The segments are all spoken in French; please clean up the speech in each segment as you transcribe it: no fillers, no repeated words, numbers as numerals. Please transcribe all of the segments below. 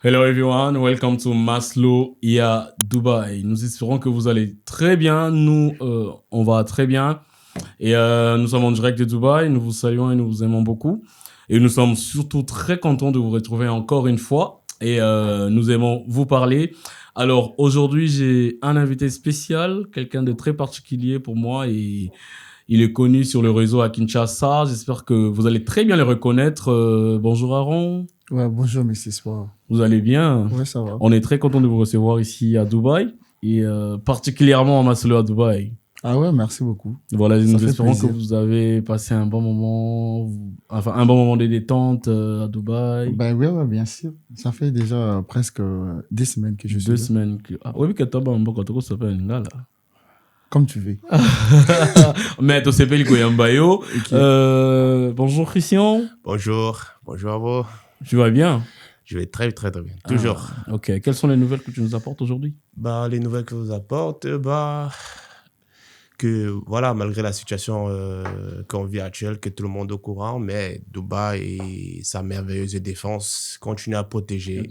Hello everyone, welcome to Maslow IA Dubaï. Nous espérons que vous allez très bien. Nous, on va très bien. Et nous sommes en direct de Dubaï. Nous vous saluons et nous vous aimons beaucoup. Et nous sommes surtout très contents de vous retrouver encore une fois. Et nous aimons vous parler. Alors aujourd'hui, j'ai un invité spécial, quelqu'un de très particulier pour moi. Et il est connu sur le réseau à Kinshasa. J'espère que vous allez très bien le reconnaître. Bonjour Aaron. Ouais, bonjour, Monsieur Soir. Vous allez bien? Ouais, ça va. On est très content de vous recevoir ici à Dubaï et particulièrement à Maslow à Dubaï. Ah ouais, merci beaucoup. Voilà, Ça nous fait espérons plaisir. que vous avez passé un bon moment, enfin un bon moment de détente à Dubaï. Ben oui, ouais, bien sûr. Ça fait déjà presque 10 semaines que je suis 2 là. semaines que... Ah oui, que tu as un bon quand ça s'appelle là. Comme tu veux. Mais tu s'appelles Koyambayo. Bonjour Christian. Bonjour à vous. Tu vas bien? Je vais très très bien, toujours. Ok, quelles sont les nouvelles que tu nous apportes aujourd'hui? Les nouvelles que vous apporte, que voilà, malgré la situation qu'on vit actuelle, que tout le monde est au courant, mais Dubaï et sa merveilleuse défense continuent à protéger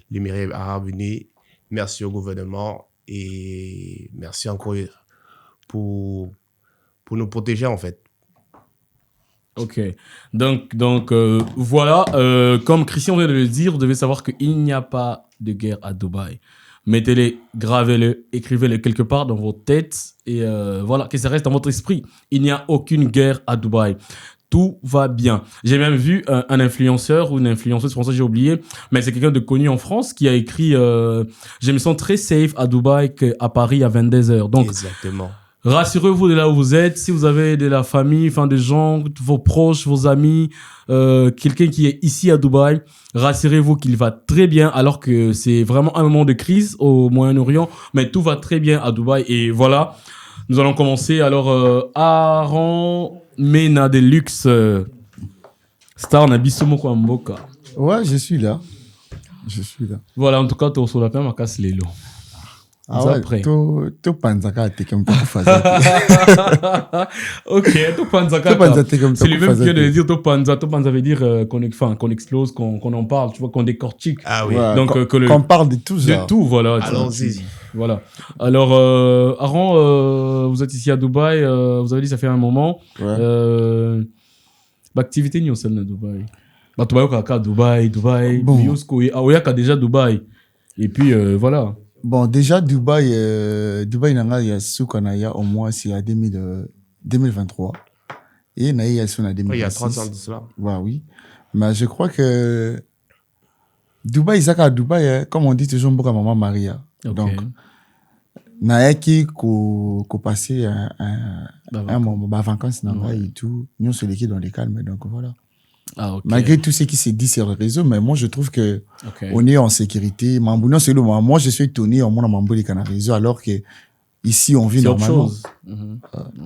l'Émirat arabe uni. Merci au gouvernement et merci encore pour nous protéger en fait. Ok, donc voilà, comme Christian vient de le dire, vous devez savoir qu'il n'y a pas de guerre à Dubaï. Mettez-les, gravez-le, écrivez-le quelque part dans vos têtes et voilà, que ça reste dans votre esprit. Il n'y a aucune guerre à Dubaï. Tout va bien. J'ai même vu un influenceur ou une influenceuse française, j'ai oublié, mais c'est quelqu'un de connu en France qui a écrit je me sens très safe à Dubaï qu'à Paris à 22h. Donc, exactement. Rassurez-vous de là où vous êtes. Si vous avez de la famille, enfin des gens, vos proches, vos amis, quelqu'un qui est ici à Dubaï, rassurez-vous qu'il va très bien alors que c'est vraiment un moment de crise au Moyen-Orient. Mais tout va très bien à Dubaï. Et voilà, nous allons commencer. Alors, Aaron Mena de Luxe, Star Nabisomo Kwamboka. Ouais, je suis là. Je suis là. Voilà, en tout cas, tu as la ma casse les lots. Ah ouais, après. tu panzaka te comme tu faisais. Ok, Topanza c'est lui-même qui vient de dire Topanza. Topanza veut dire qu'on explose, qu'on en parle, tu vois, qu'on décortique. Ah oui. Ouais, Donc, qu'on parle de tout ça. De tout, voilà. Allons-y. Voilà. Alors, Aaron, vous êtes ici à Dubaï, vous avez dit ça fait un moment. Ouais. Activité ni au sein de Dubaï. Dubaï, Dubaï. Bon. Aoyaka déjà Dubaï. Et puis, voilà. Bon, déjà, Dubaï, il y a ce qu'on a au moins, c'est à 2023. Et il y a ce qu'on a 2026. Il y a 3 ans de cela. Ouais, oui. Mais je crois que Dubaï, à Dubaï, comme on dit toujours, pour Maman Maria. Okay. Donc, n'a qui ko passer un moment de vacances et tout. Nous, c'est l'équipe dans les calmes. Donc, voilà. Ah, okay. Malgré tout ce qui s'est dit sur le réseau, mais moi, je trouve que on est en sécurité. Moi, je suis étonné en mon réseau alors que ici, on vit normalement.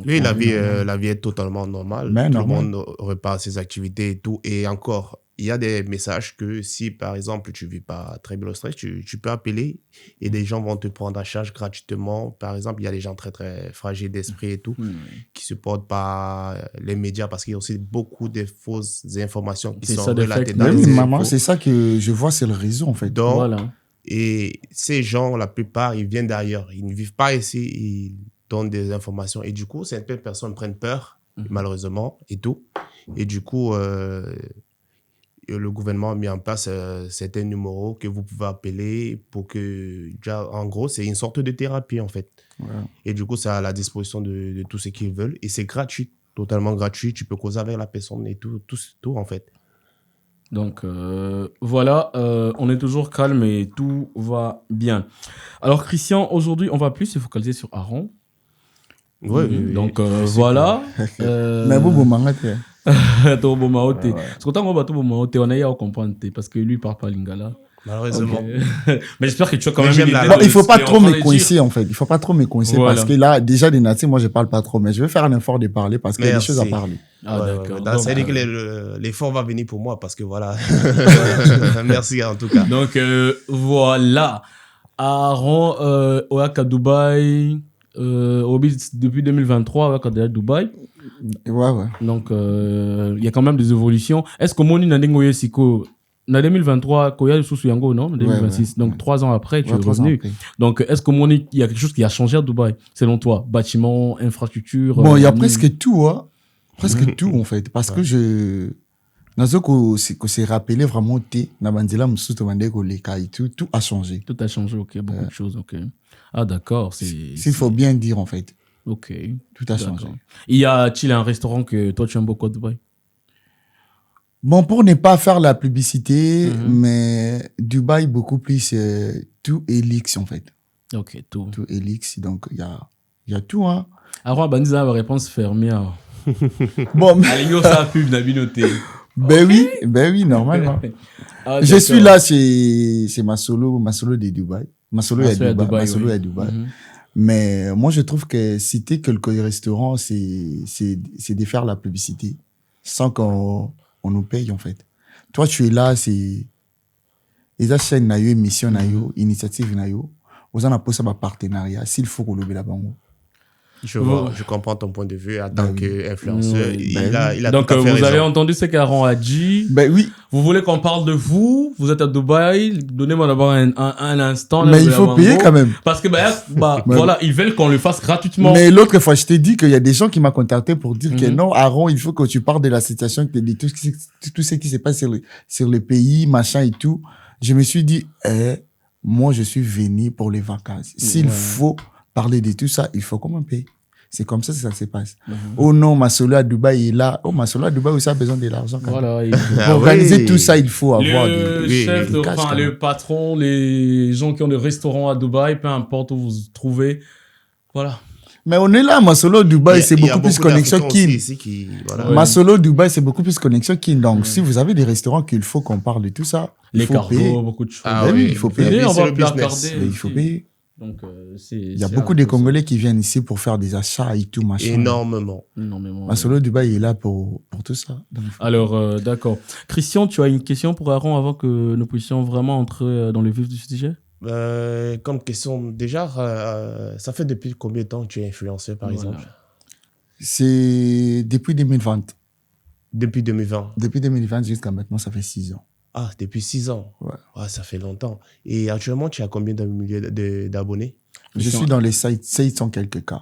Oui, la vie est totalement normale. Mais tout le monde repart ses activités et tout. Et encore, il y a des messages que si, par exemple, tu ne vis pas très bien au stress, tu peux appeler et des gens vont te prendre en charge gratuitement. Par exemple, il y a des gens très, très fragiles d'esprit et tout qui ne supportent pas les médias parce qu'il y a aussi beaucoup de fausses informations qui sont relatées dans les maman, c'est ça que je vois sur le réseau, en fait. Donc, voilà. Et ces gens, la plupart, ils viennent d'ailleurs. Ils ne vivent pas ici, ils donnent des informations. Et du coup, certaines personnes prennent peur, malheureusement, et tout. Et du coup, le gouvernement a mis en place certains numéros que vous pouvez appeler pour que, en gros, c'est une sorte de thérapie, en fait. Ouais. Et du coup, c'est à la disposition de tous ceux qui veulent. Et c'est gratuit, totalement gratuit. Tu peux causer avec la personne et tout en fait. Donc, voilà, on est toujours calme et tout va bien. Alors, Christian, aujourd'hui, on va plus se focaliser sur Aaron. Oui. Donc, voilà. Mais vous m'arrêtez. Parce que lui, il parle pas lingala. Malheureusement. Okay. Mais j'espère que tu as quand même une idée. Bon, il faut pas trop me coincer, en fait. Il faut pas trop me coincer voilà. parce que là, déjà, des natifs, moi, je parle pas trop. Mais je vais faire un effort de parler parce qu'il y a des choses à parler. Ah, d'accord. Donc, ça veut dire que l'effort va venir pour moi parce que voilà. Merci en tout cas. Donc, voilà. Aaron, Oaka Dubaï, depuis 2023, Oaka Dubaï. Ouais. Donc, il y a quand même des évolutions. Est-ce que Moni Nandingo Yesiko en 2023, quand il y a le sous Yango, non? En 2026. Donc, 3 ans après, tu es revenu. Donc, est-ce qu'il y a quelque chose qui a changé à Dubaï, selon toi? Bâtiment, infrastructure? Bon, il y a presque tout, hein. Presque tout, en fait. Parce que que c'est rappelé vraiment, tout a changé. Tout a changé, ok. Beaucoup de choses, ok. Ah, d'accord. S'il faut bien dire, en fait. Ok. Tout a changé. Il y a-t-il un restaurant que toi, tu aimes beaucoup à Dubaï? Bon, pour ne pas faire la publicité, mais Dubaï, beaucoup plus, tout Elix, en fait. Ok, tout. Tout Elix, donc il y a tout, hein. Alors, Bandiza, la réponse fermée. Bon, mais... Allez, ça pub, n'a noté. Ben oui, normalement. Je suis là, c'est Masolo de Dubaï. Masolo est à Dubaï. Mais moi, je trouve que citer quelques restaurants, c'est de faire la publicité sans qu'on nous paye, en fait. Toi, tu es là, c'est... Les chaînes, émission, initiative, vous en avez posé un partenariat. S'il faut qu'on le là-bas. Je comprends ton point de vue en tant qu'influenceur. Il a donc, tout à fait vous raison. avez entendu ce qu'Aaron a dit. Ben oui. Vous voulez qu'on parle de vous? Vous êtes à Dubaï. Donnez-moi d'abord un instant. Mais il faut payer quand même. Parce que, voilà, ils veulent qu'on le fasse gratuitement. Mais l'autre fois, je t'ai dit qu'il y a des gens qui m'ont contacté pour dire que non, Aaron, il faut que tu parles de la situation, de tout ce qui se passe sur le pays, machin et tout. Je me suis dit, moi, je suis venu pour les vacances. S'il faut parler de tout ça, il faut qu'on me paye. C'est comme ça que ça se passe. Oh non, Masolo à Dubaï est là. Oh, Masolo à Dubaï aussi a besoin de l'argent. Voilà. Pour organiser tout ça, il faut avoir le patron, les gens qui ont des restaurants à Dubaï, peu importe où vous vous trouvez. Voilà. Mais on est là, Masolo Dubaï, c'est beaucoup plus connexion Kin. Masolo Dubaï, c'est beaucoup plus connexion Kin. Donc, si vous avez des restaurants qu'il faut qu'on parle de tout ça, il faut payer. Beaucoup de choses. Il faut payer. Il faut payer. Donc, il y a beaucoup de Congolais qui viennent ici pour faire des achats et tout, machin. Énormément. Masolo Dubaï est là pour tout ça. Alors, d'accord. Christian, tu as une question pour Aaron avant que nous puissions vraiment entrer dans le vif du sujet? Comme question, déjà, ça fait depuis combien de temps que tu es influenceur, par exemple? C'est depuis 2020. Depuis 2020? Depuis 2020 jusqu'à maintenant, ça fait 6 ans. Ah, depuis 6 ans. Ouais. Ça fait longtemps. Et actuellement, tu as combien d'abonnés? Je suis dans les 700 quelques cas.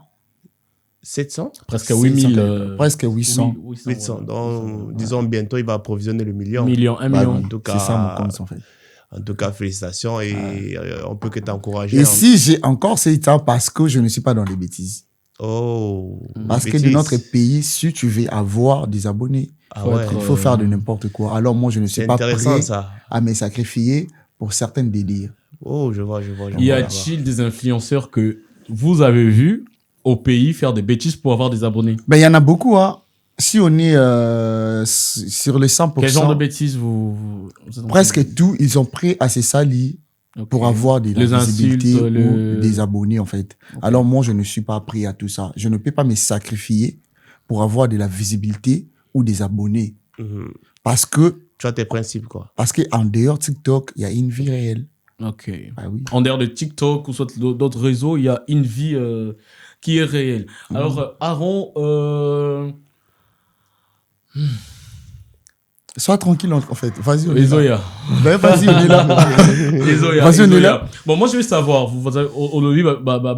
700? Presque 8000. Presque 800. 800. Donc, disons, bientôt, il va approvisionner le million. 1 million. En tout cas, c'est ça mon compte, en fait. En tout cas, félicitations et on peut que t'encourager. Et si j'ai encore 700 parce que je ne suis pas dans les bêtises. Oh. Parce que dans notre pays, si tu veux avoir des abonnés, il faut faire de n'importe quoi. Alors moi, je ne suis pas prêt à me sacrifier pour certains délires. Oh, je vois. Y a-t-il des influenceurs que vous avez vus au pays faire des bêtises pour avoir des abonnés? Ben, il y en a beaucoup, hein. Si on est sur les 100%... Quel genre de bêtises vous presque tout, ils ont pris à se salir pour avoir de la visibilité ou des abonnés, en fait. Alors moi, je ne suis pas prêt à tout ça. Je ne peux pas me sacrifier pour avoir de la visibilité ou des abonnés. Parce que... Tu as tes principes, quoi. Parce qu'en dehors de TikTok, il y a une vie réelle. Ok. Ah oui. En dehors de TikTok ou soit d'autres réseaux, il y a une vie qui est réelle. Alors, Aaron... Sois tranquille, en fait. Vas-y, on est là. Ben, vas-y, on est là. Vas-y, on est là. Bon, moi, je veux savoir. Vous avez... Olobi,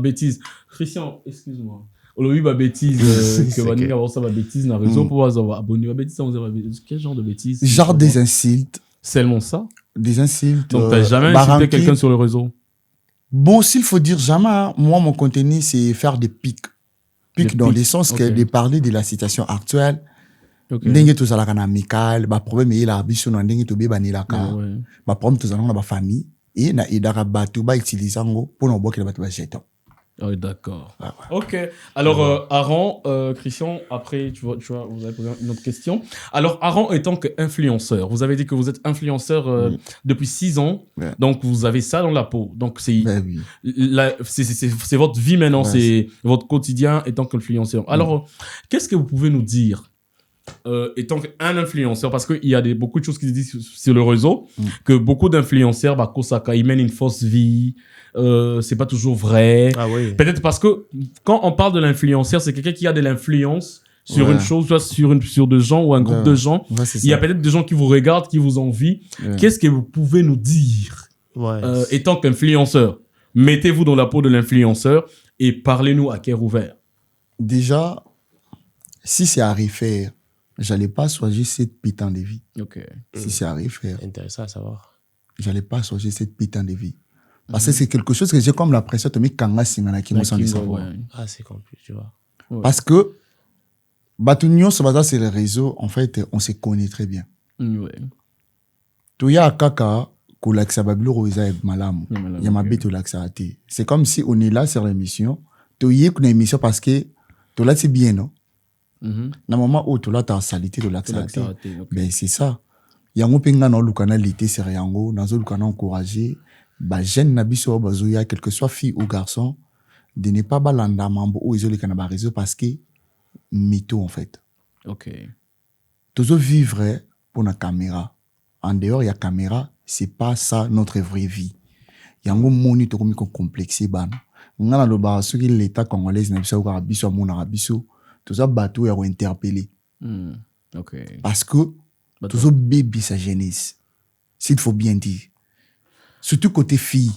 bêtise. Christian, excuse-moi. Olobi, bêtise. Que va dire avoir ça, bêtise, dans le réseau pour avoir abonné. Bêtise, quel genre de bêtise? Genre des insultes. Seulement ça? Des insultes. Donc, t'as jamais insulté quelqu'un sur le réseau? Bon, s'il faut dire jamais, hein, moi, mon contenu, c'est faire des pics. Pics dans le sens que de parler de la situation actuelle. Ndenge tozalaka na amical, ba problème est là biso na ndenge to beba nilaka. Ba problème tozalaka na ba famille et na idara bato ba utiliser ngo pour na boka bato ba jeton. Oh, d'accord. Ok. Alors, Aaron, Christian, après, tu vois, vous avez posé une autre question. Alors, Aaron, étant qu'influenceur, vous avez dit que vous êtes influenceur depuis 6 ans. Donc, vous avez ça dans la peau. Donc, c'est votre vie maintenant, c'est votre quotidien étant qu'influenceur. Alors, qu'est-ce que vous pouvez nous dire étant un influenceur, parce qu'il y a beaucoup de choses qui se disent sur le réseau, que beaucoup d'influenceurs, ils mènent une fausse vie, c'est pas toujours vrai. Peut-être parce que quand on parle de l'influenceur, c'est quelqu'un qui a de l'influence sur une chose, soit sur deux gens ou un groupe de gens. Il y a peut-être des gens qui vous regardent, qui vous envient. Qu'est-ce que vous pouvez nous dire étant qu'influenceur? Mettez-vous dans la peau de l'influenceur et parlez-nous à cœur ouvert. Déjà, si c'est à refaire, j'allais pas choisir cette putain de vie. Si c'est à refaire. Intéressant à savoir. J'allais pas choisir cette putain de vie. Parce que c'est quelque chose que j'ai comme l'impression de me kanga singana qui me sent de savoir. Ah, c'est compliqué, tu vois. Parce que, Batunio, sur les réseaux, en fait, on se connaît très bien. Tout y a kaka, que l'accès à Babylou, il y a malam. Il y a ma bête l'accès à ti. C'est comme si on est là sur l'émission. Tout y a une émission parce que, tout là, c'est bien, non? Na moment où tout là, t'as salité de l'accès à ti. Ben, c'est ça. Yango penga na lukana lité ser yango, nazo lukana encourager, ba jeune na biso bazoya, quel que soit fille ou garçon, de ne pas balanda mambo ou isolé kana ba réseau parce que mytho en fait. Toujours vivre pour la caméra. En dehors il y a caméra, c'est pas ça notre vraie vie. Yango moni to komi ko complexé ban. Ngana lo ba soki l'état congolais na biso ka biso amona biso, tout ça bateau ya interpeller. Parce que toujours bébé sa jeunesse. S'il faut bien dire. Surtout côté fille.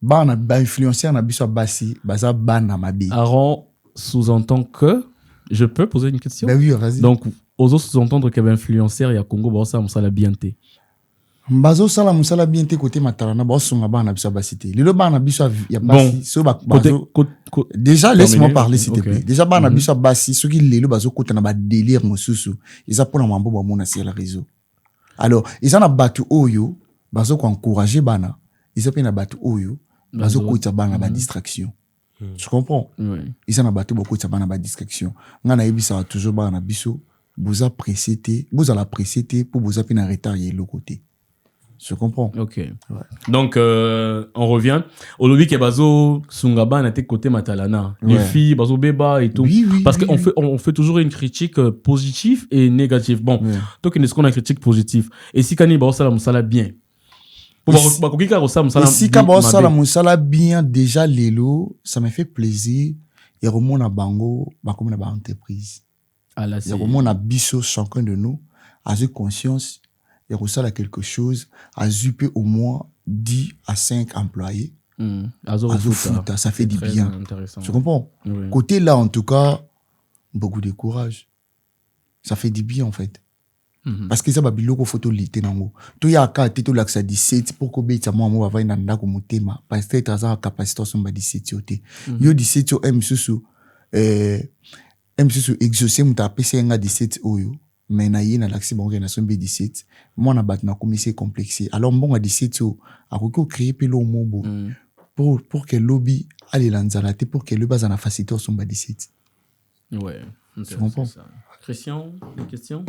Ba influenceur na biso basi, baza ba na mabi. Aaron sous-entend que je peux poser une question? Ben oui, vas-y. Donc aux autres sous-entendre qu'il y avait influenceur il y a Congo ba ça musala bienté. Bazo sala musala bienté côté matarana ba songa ba na biso basite. Lelo ba na biso ya basi so ba déjà laisse-moi parler s'il te plaît. Déjà ba na biso basi ceux qui lelo bazo kota na ba délire mosusu. Ils a pour na mambo ba mona sur le réseau. Alors, ils en a battu oyo bazo ko encourager bana. Ils a pe na battu oyo bazo kota bana ba distraction. Tu comprends? Ils en a battu beaucoup de bana ba distraction. Ngana yebisa toujours bana biso vous appréciez vous allez apprécier pour vous appeler en retard et l'autre côté. Je comprends. Donc, on revient. Au lobby que bazo sungaba na te côté matalana. Les filles, bazo beba et tout. Parce qu'on on fait toujours une critique positive et négative. Bon, donc est-ce qu'on a une critique positive? Et si kani ba osala musala bien. Si ka ba osala musala bien déjà lelo, ça me fait plaisir. Et remona na bango, ba comme na ba entreprise. Et remona biso chacun de nous a eu conscience. Il ressemble à quelque chose, à zuper au moins 10 à 5 employés. Ça fait du bien. Tu comprends? Côté là, en tout cas, beaucoup de courage. Ça fait du bien, en fait. Parce que ça va bien, photo l'été, nango. Tout y a qu'à tout l'accès à 17 pour que bête moi va voir dans la communauté parce que t'as la capacité de faire 17 yoté. Yo 17 yo MSU exaucer mon PC nga 17 oyo. Mais na yé na l'accès bon na sombe 17 moi na bat na commissaire complexé alors bon à 17 a ko créer pelo mobo pour que lobby allez lanzalate pour que le base na faciliter sombe 17. Tu comprends? Christian, une question?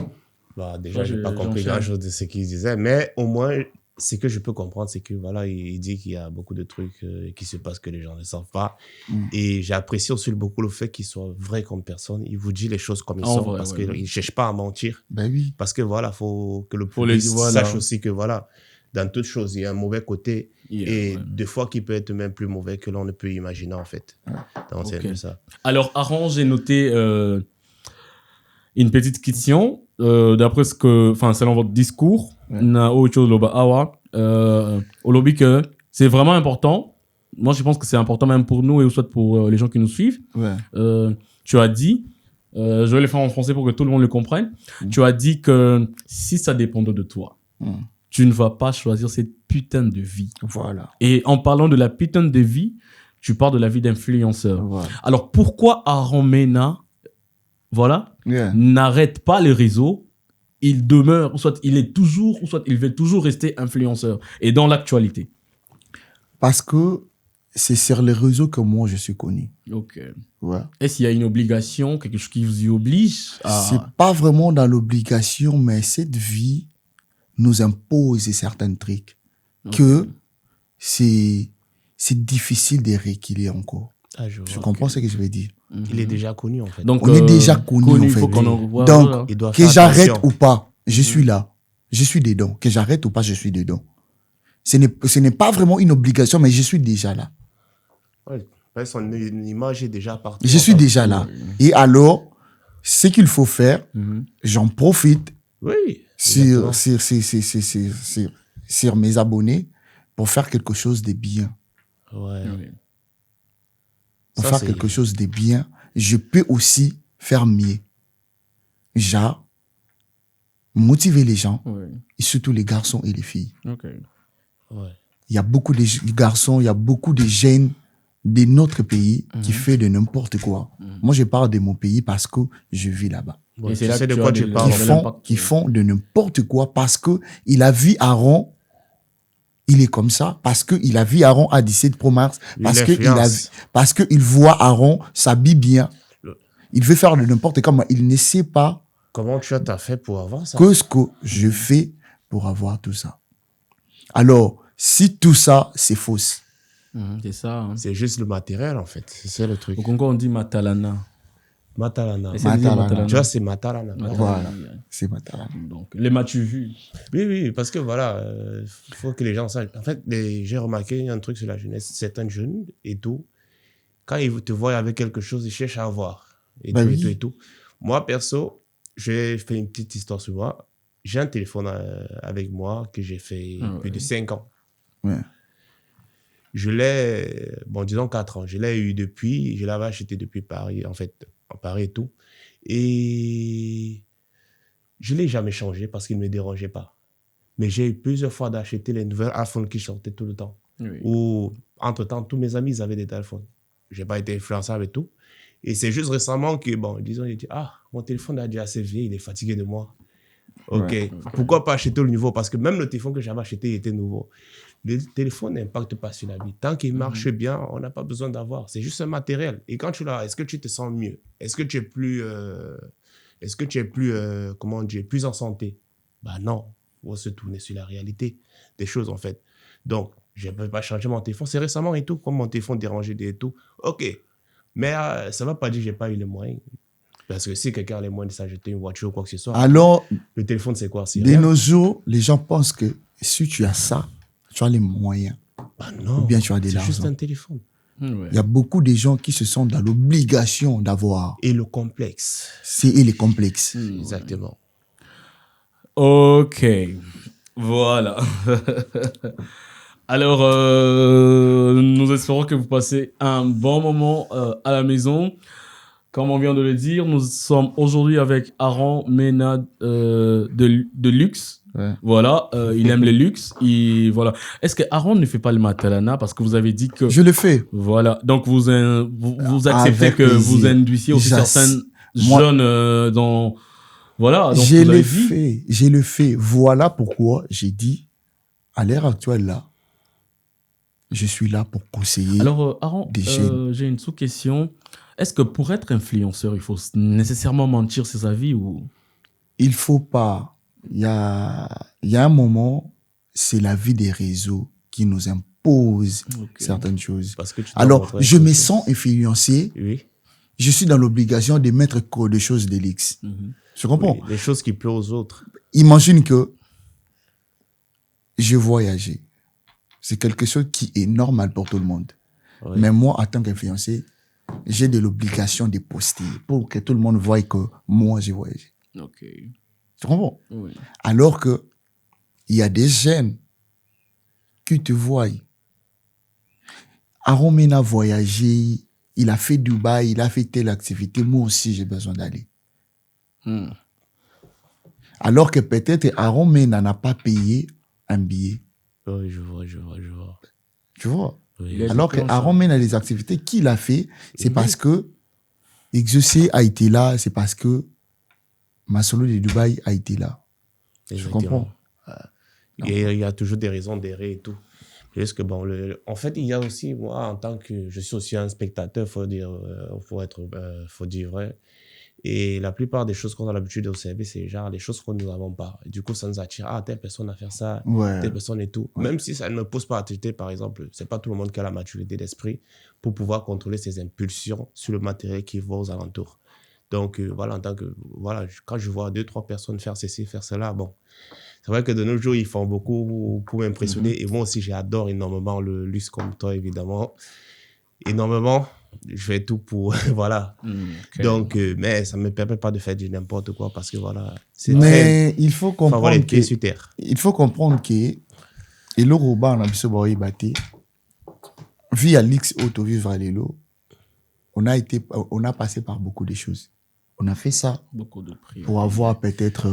Bah déjà j'ai pas compris grand-chose de ce qu'il disait, mais au moins ce que je peux comprendre, c'est que voilà, il dit qu'il y a beaucoup de trucs qui se passent que les gens ne savent pas. Et j'ai apprécié aussi beaucoup le fait qu'il soit vrai comme personne. Il vous dit les choses comme ils sont parce qu'il ne cherche pas à mentir. Ben oui. Parce que voilà, faut que le public sache aussi que voilà, dans toute chose, il y a un mauvais côté. Et des fois, qui peut être même plus mauvais que l'on ne peut imaginer en fait. Donc c'est ça. Alors, Aaron, j'ai noté une petite question. D'après ce que, enfin, selon votre discours, na autre chose au lobby que c'est vraiment important. Moi, je pense que c'est important même pour nous et soit pour les gens qui nous suivent. Tu as dit, je vais le faire en français pour que tout le monde le comprenne. Tu as dit que si ça dépendait de toi, tu ne vas pas choisir cette putain de vie. Voilà. Et en parlant de la putain de vie, tu parles de la vie d'influenceur. Voilà. Alors, pourquoi Aaron Mena, n'arrête pas les réseaux, il demeure, ou soit il est toujours, ou soit il veut toujours rester influenceur et dans l'actualité? Parce que c'est sur les réseaux que moi je suis connu. Est-ce qu'il y a une obligation, quelque chose qui vous y oblige à... C'est pas vraiment dans l'obligation, mais cette vie nous impose certains trucs que c'est difficile de rééquilibrer encore. Je comprends ce que je veux dire. Il est déjà connu en fait. Donc, on est déjà connu en fait. Donc, que j'arrête ou pas, je suis là. Je suis dedans. Que j'arrête ou pas, je suis dedans. Ce n'est pas vraiment une obligation, mais je suis déjà là. Son image est déjà partie. Je suis déjà là. Et alors, ce qu'il faut faire, j'en profite sur mes abonnés pour faire quelque chose de bien. Pour faire quelque chose de bien, je peux aussi faire mieux. Genre, motiver les gens, et surtout les garçons et les filles. Il y a beaucoup de garçons, il y a beaucoup de jeunes de notre pays qui font de n'importe quoi. Moi, je parle de mon pays parce que je vis là-bas. Et c'est là de quoi tu parles. Qui font de n'importe quoi parce que il a vu Aaron, il est comme ça, parce qu'il a vu Aaron à 17 Pro Max, parce qu'il voit Aaron s'habille bien. Il veut faire de n'importe quoi, mais il ne sait pas comment tu as fait pour avoir ça. Que ce que je fais pour avoir tout ça. Alors, si tout ça, c'est fausse. C'est ça. Hein. C'est juste le matériel, en fait. C'est ça le truc. Au Congo, on dit Matalana. Matalana. Matalana. Tu vois, c'est Matalana. Voilà, c'est Matalana. Donc, les m'as-tu vu? Oui, parce que voilà, il faut que les gens sachent. En fait, j'ai remarqué un truc sur la jeunesse. Certains jeunes et tout, quand ils te voient avec quelque chose, ils cherchent à avoir. Et tout. Moi, perso, j'ai fait une petite histoire sur moi. J'ai un téléphone avec moi que j'ai fait plus de 5 ans. Ouais. Je l'ai, disons 4 ans. Je l'ai eu depuis, je l'avais acheté depuis Paris, en fait, en Paris et tout. Et je ne l'ai jamais changé parce qu'il ne me dérangeait pas. Mais j'ai eu plusieurs fois d'acheter les nouvelles iPhones qui sortaient tout le temps. Ou, entre-temps, tous mes amis avaient des téléphones. Je n'ai pas été influençable et tout. Et c'est juste récemment que, disons, j'ai dit, mon téléphone est déjà assez vieux, il est fatigué de moi. Ok, pourquoi pas acheter le nouveau? Parce que même le téléphone que j'avais acheté, il était nouveau. Le téléphone n'impacte pas sur la vie. Tant qu'il marche bien, on n'a pas besoin d'avoir. C'est juste un matériel. Et quand tu l'as, est-ce que tu te sens mieux? Est-ce que tu es plus, comment dire, plus en santé? Non. On va se tourner sur la réalité des choses, en fait. Donc, je ne peux pas changer mon téléphone. C'est récemment et tout, comme mon téléphone dérangé et tout. Ok. Mais ça ne va pas dire que je n'ai pas eu les moyens. Parce que si quelqu'un a les moyens de s'acheter une voiture ou quoi que ce soit, alors, le téléphone, c'est quoi? De nos jours, les gens pensent que si tu as ça, tu as les moyens. Non, ou bien tu as de l'argent. C'est juste un téléphone. Il y a beaucoup de gens qui se sentent dans l'obligation d'avoir. Et le complexe. Et les complexes. Exactement. Ok. Voilà. Alors, nous espérons que vous passez un bon moment à la maison. Comme on vient de le dire, nous sommes aujourd'hui avec Aaron Mena de Luxe. Ouais. Voilà, il aime les luxe. Voilà. Est-ce que Aaron ne fait pas le Matalana parce que vous avez dit que... Je le fais. Voilà. Donc, vous acceptez avec que plaisir. vous induisiez aussi certains jeunes dans... Voilà. Donc je le fais. Voilà pourquoi j'ai dit, à l'ère actuelle, là, je suis là pour conseiller. Alors, Aaron, j'ai une sous-question. Est-ce que pour être influenceur, il faut nécessairement mentir ses avis ou... Il faut pas. Il y a un moment, c'est la vie des réseaux qui nous impose certaines choses. Parce que alors, je me sens influencé. Oui. Je suis dans l'obligation de mettre des choses d'élix. Tu comprends? Oui, les choses qui plaisent aux autres. Imagine que je voyageais. C'est quelque chose qui est normal pour tout le monde. Oui. Mais moi, en tant qu'influencé, j'ai de l'obligation de poster pour que tout le monde voie que moi, j'ai voyagé. Ok. Tu comprends? Oui. Alors que il y a des jeunes qui te voient. Aaron Mena a voyagé, il a fait Dubaï, il a fait telle activité. Moi aussi, j'ai besoin d'aller. Alors que peut-être Aaron Mena n'a pas payé un billet. Oui, je vois. Tu vois? Oui. Alors que Aaron Mena, les activités qu'il a fait, c'est parce que Exaucé a été là, c'est parce que Masolo de Dubaï a été là. Exactement. Tu comprends? Et il y a toujours des raisons d'errer et tout. Juste que en fait, il y a aussi, moi, en tant que, je suis aussi un spectateur, faut dire vrai. Et la plupart des choses qu'on a l'habitude d'observer, c'est genre les choses que nous n'avons pas. Et du coup, ça nous attire. Telle personne a fait ça, telle personne et tout. Ouais. Même si ça ne me pose pas activité, par exemple, c'est pas tout le monde qui a la maturité d'esprit pour pouvoir contrôler ses impulsions sur le matériel qui va aux alentours. Donc, quand je vois 2-3 personnes faire ceci, faire cela, c'est vrai que de nos jours, ils font beaucoup pour m'impressionner. Et moi aussi, j'adore énormément le luxe comme toi, évidemment. Énormément. je fais tout pour, voilà. Okay. Donc, mais ça ne me permet pas de faire du n'importe quoi parce que voilà. Mais il faut comprendre les pieds sur terre. Il faut comprendre que, et le Roba, on a besoin de battre, via l'X auto vivre à l'élo, on a passé par beaucoup de choses. On a fait ça beaucoup de prix, pour avoir peut-être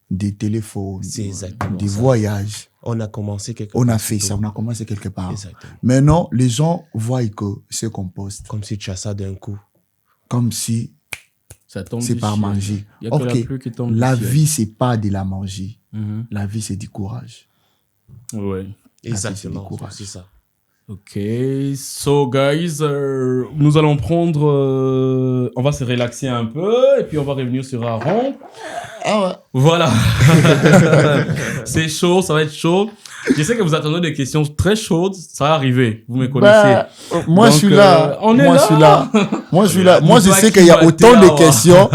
des téléphones, des ça. Voyages. On a commencé quelque part. On a fait ça, on a commencé quelque part. Exactement. Maintenant, les gens voient que ce qu'on poste. Comme si tu as ça d'un coup. Comme si c'est par magie. Ok, la vie, c'est pas de la magie. La vie, c'est du courage. Ouais. Exactement, c'est ça. Ok, so guys, nous allons prendre, on va se relaxer un peu et puis on va revenir sur Aaron. Ah ouais. Voilà. C'est chaud, ça va être chaud. Je sais que vous attendez des questions très chaudes, ça va arriver, vous me connaissez. Moi, donc, je suis là. Moi, je suis là. Moi, je sais qu'il y a autant de questions.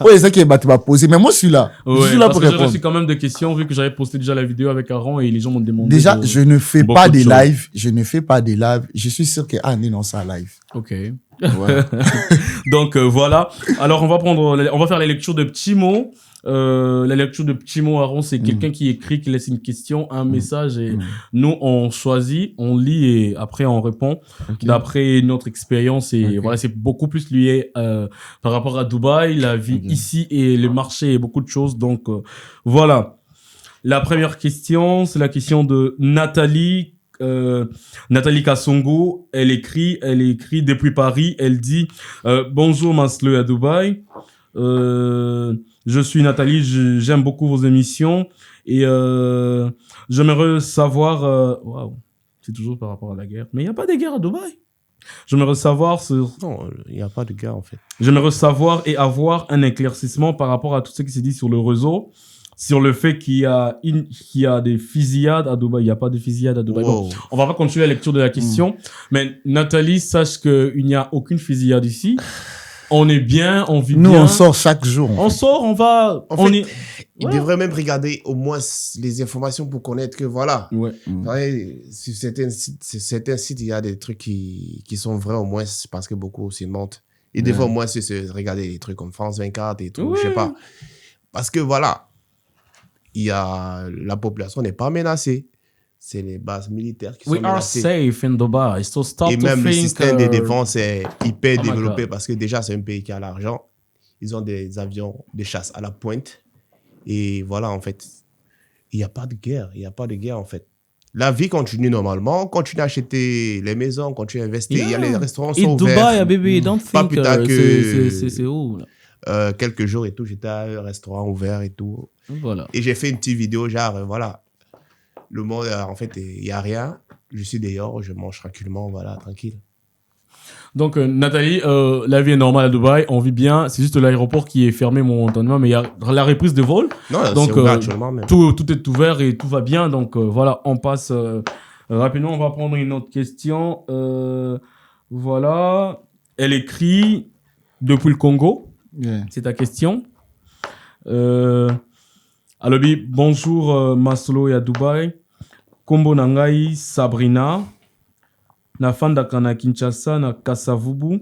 Oui, c'est ça qui m'a posé, mais moi, je suis là. Ouais, je suis là pour répondre. J'ai reçu quand même des questions vu que j'avais posté déjà la vidéo avec Aaron et les gens m'ont demandé. Déjà, je ne fais pas des lives. Je ne fais pas des lives. Je suis sûr qu'Anne dans sa live. Ok. Ouais. Donc, voilà. Alors, on va faire les lectures de petits mots. La lecture de petits mots, Aaron, c'est quelqu'un qui écrit, qui laisse une question, un message et nous, on choisit, on lit et après, on répond d'après notre expérience et voilà, c'est beaucoup plus lié par rapport à Dubaï, la vie ici et le marché et beaucoup de choses. Donc, voilà. La première question, c'est la question de Nathalie. Nathalie Kassongo, elle écrit depuis Paris, elle dit bonjour Maslow à Dubaï. Je suis Nathalie, j'aime beaucoup vos émissions et j'aimerais savoir... Waouh, c'est toujours par rapport à la guerre. Mais il n'y a pas de guerre à Dubaï. J'aimerais savoir... Non, il n'y a pas de guerre en fait. J'aimerais savoir et avoir un éclaircissement par rapport à tout ce qui s'est dit sur le réseau, sur le fait qu'il y a des fusillades à Dubaï. Il n'y a pas de fusillades à Dubaï. Wow. Bon, on va pas continuer la lecture de la question. Mais Nathalie, sache qu'il n'y a aucune fusillade ici. On est bien, on vit bien. Nous, on sort chaque jour. On sort, on va... Il devrait même regarder au moins les informations pour connaître que voilà. Ouais. Sur certains sites, il y a des trucs qui sont vrais au moins parce que beaucoup s'y mentent. Il devrait au moins se regarder des trucs comme France 24 et tout, je sais pas. Parce que voilà, la population n'est pas menacée. C'est les bases militaires qui sont menacées. We are safe in Dubai. So stop et to même think, le système de défense est hyper my développé God. parce que déjà, c'est un pays qui a l'argent. Ils ont des avions de chasse à la pointe. Et voilà, en fait, il n'y a pas de guerre. Il n'y a pas de guerre, en fait. La vie continue normalement. Continue à acheter les maisons, continue à investir. Il y a les restaurants sont ouverts. Dubai, baby, don't Pas think plus tard que... c'est où, là? quelques jours et tout, j'étais à un restaurant ouvert et tout. Voilà. Et j'ai fait une petite vidéo, genre, voilà. Le monde, en fait, il n'y a rien. Je suis dehors, je mange tranquillement, voilà, tranquille. Donc, Nathalie, la vie est normale à Dubaï, on vit bien. C'est juste l'aéroport qui est fermé momentanément, mais il y a la reprise de vol. Non, donc, c'est ouvert actuellement même. Tout est ouvert et tout va bien. Donc, voilà, on passe rapidement. On va prendre une autre question. Voilà. Elle écrit depuis le Congo. Yeah. C'est ta question. Alobi, bonjour Maslow et à Dubaï. Kombo Nangai Sabrina. Na fandaka na Kinshasa na Kasavubu.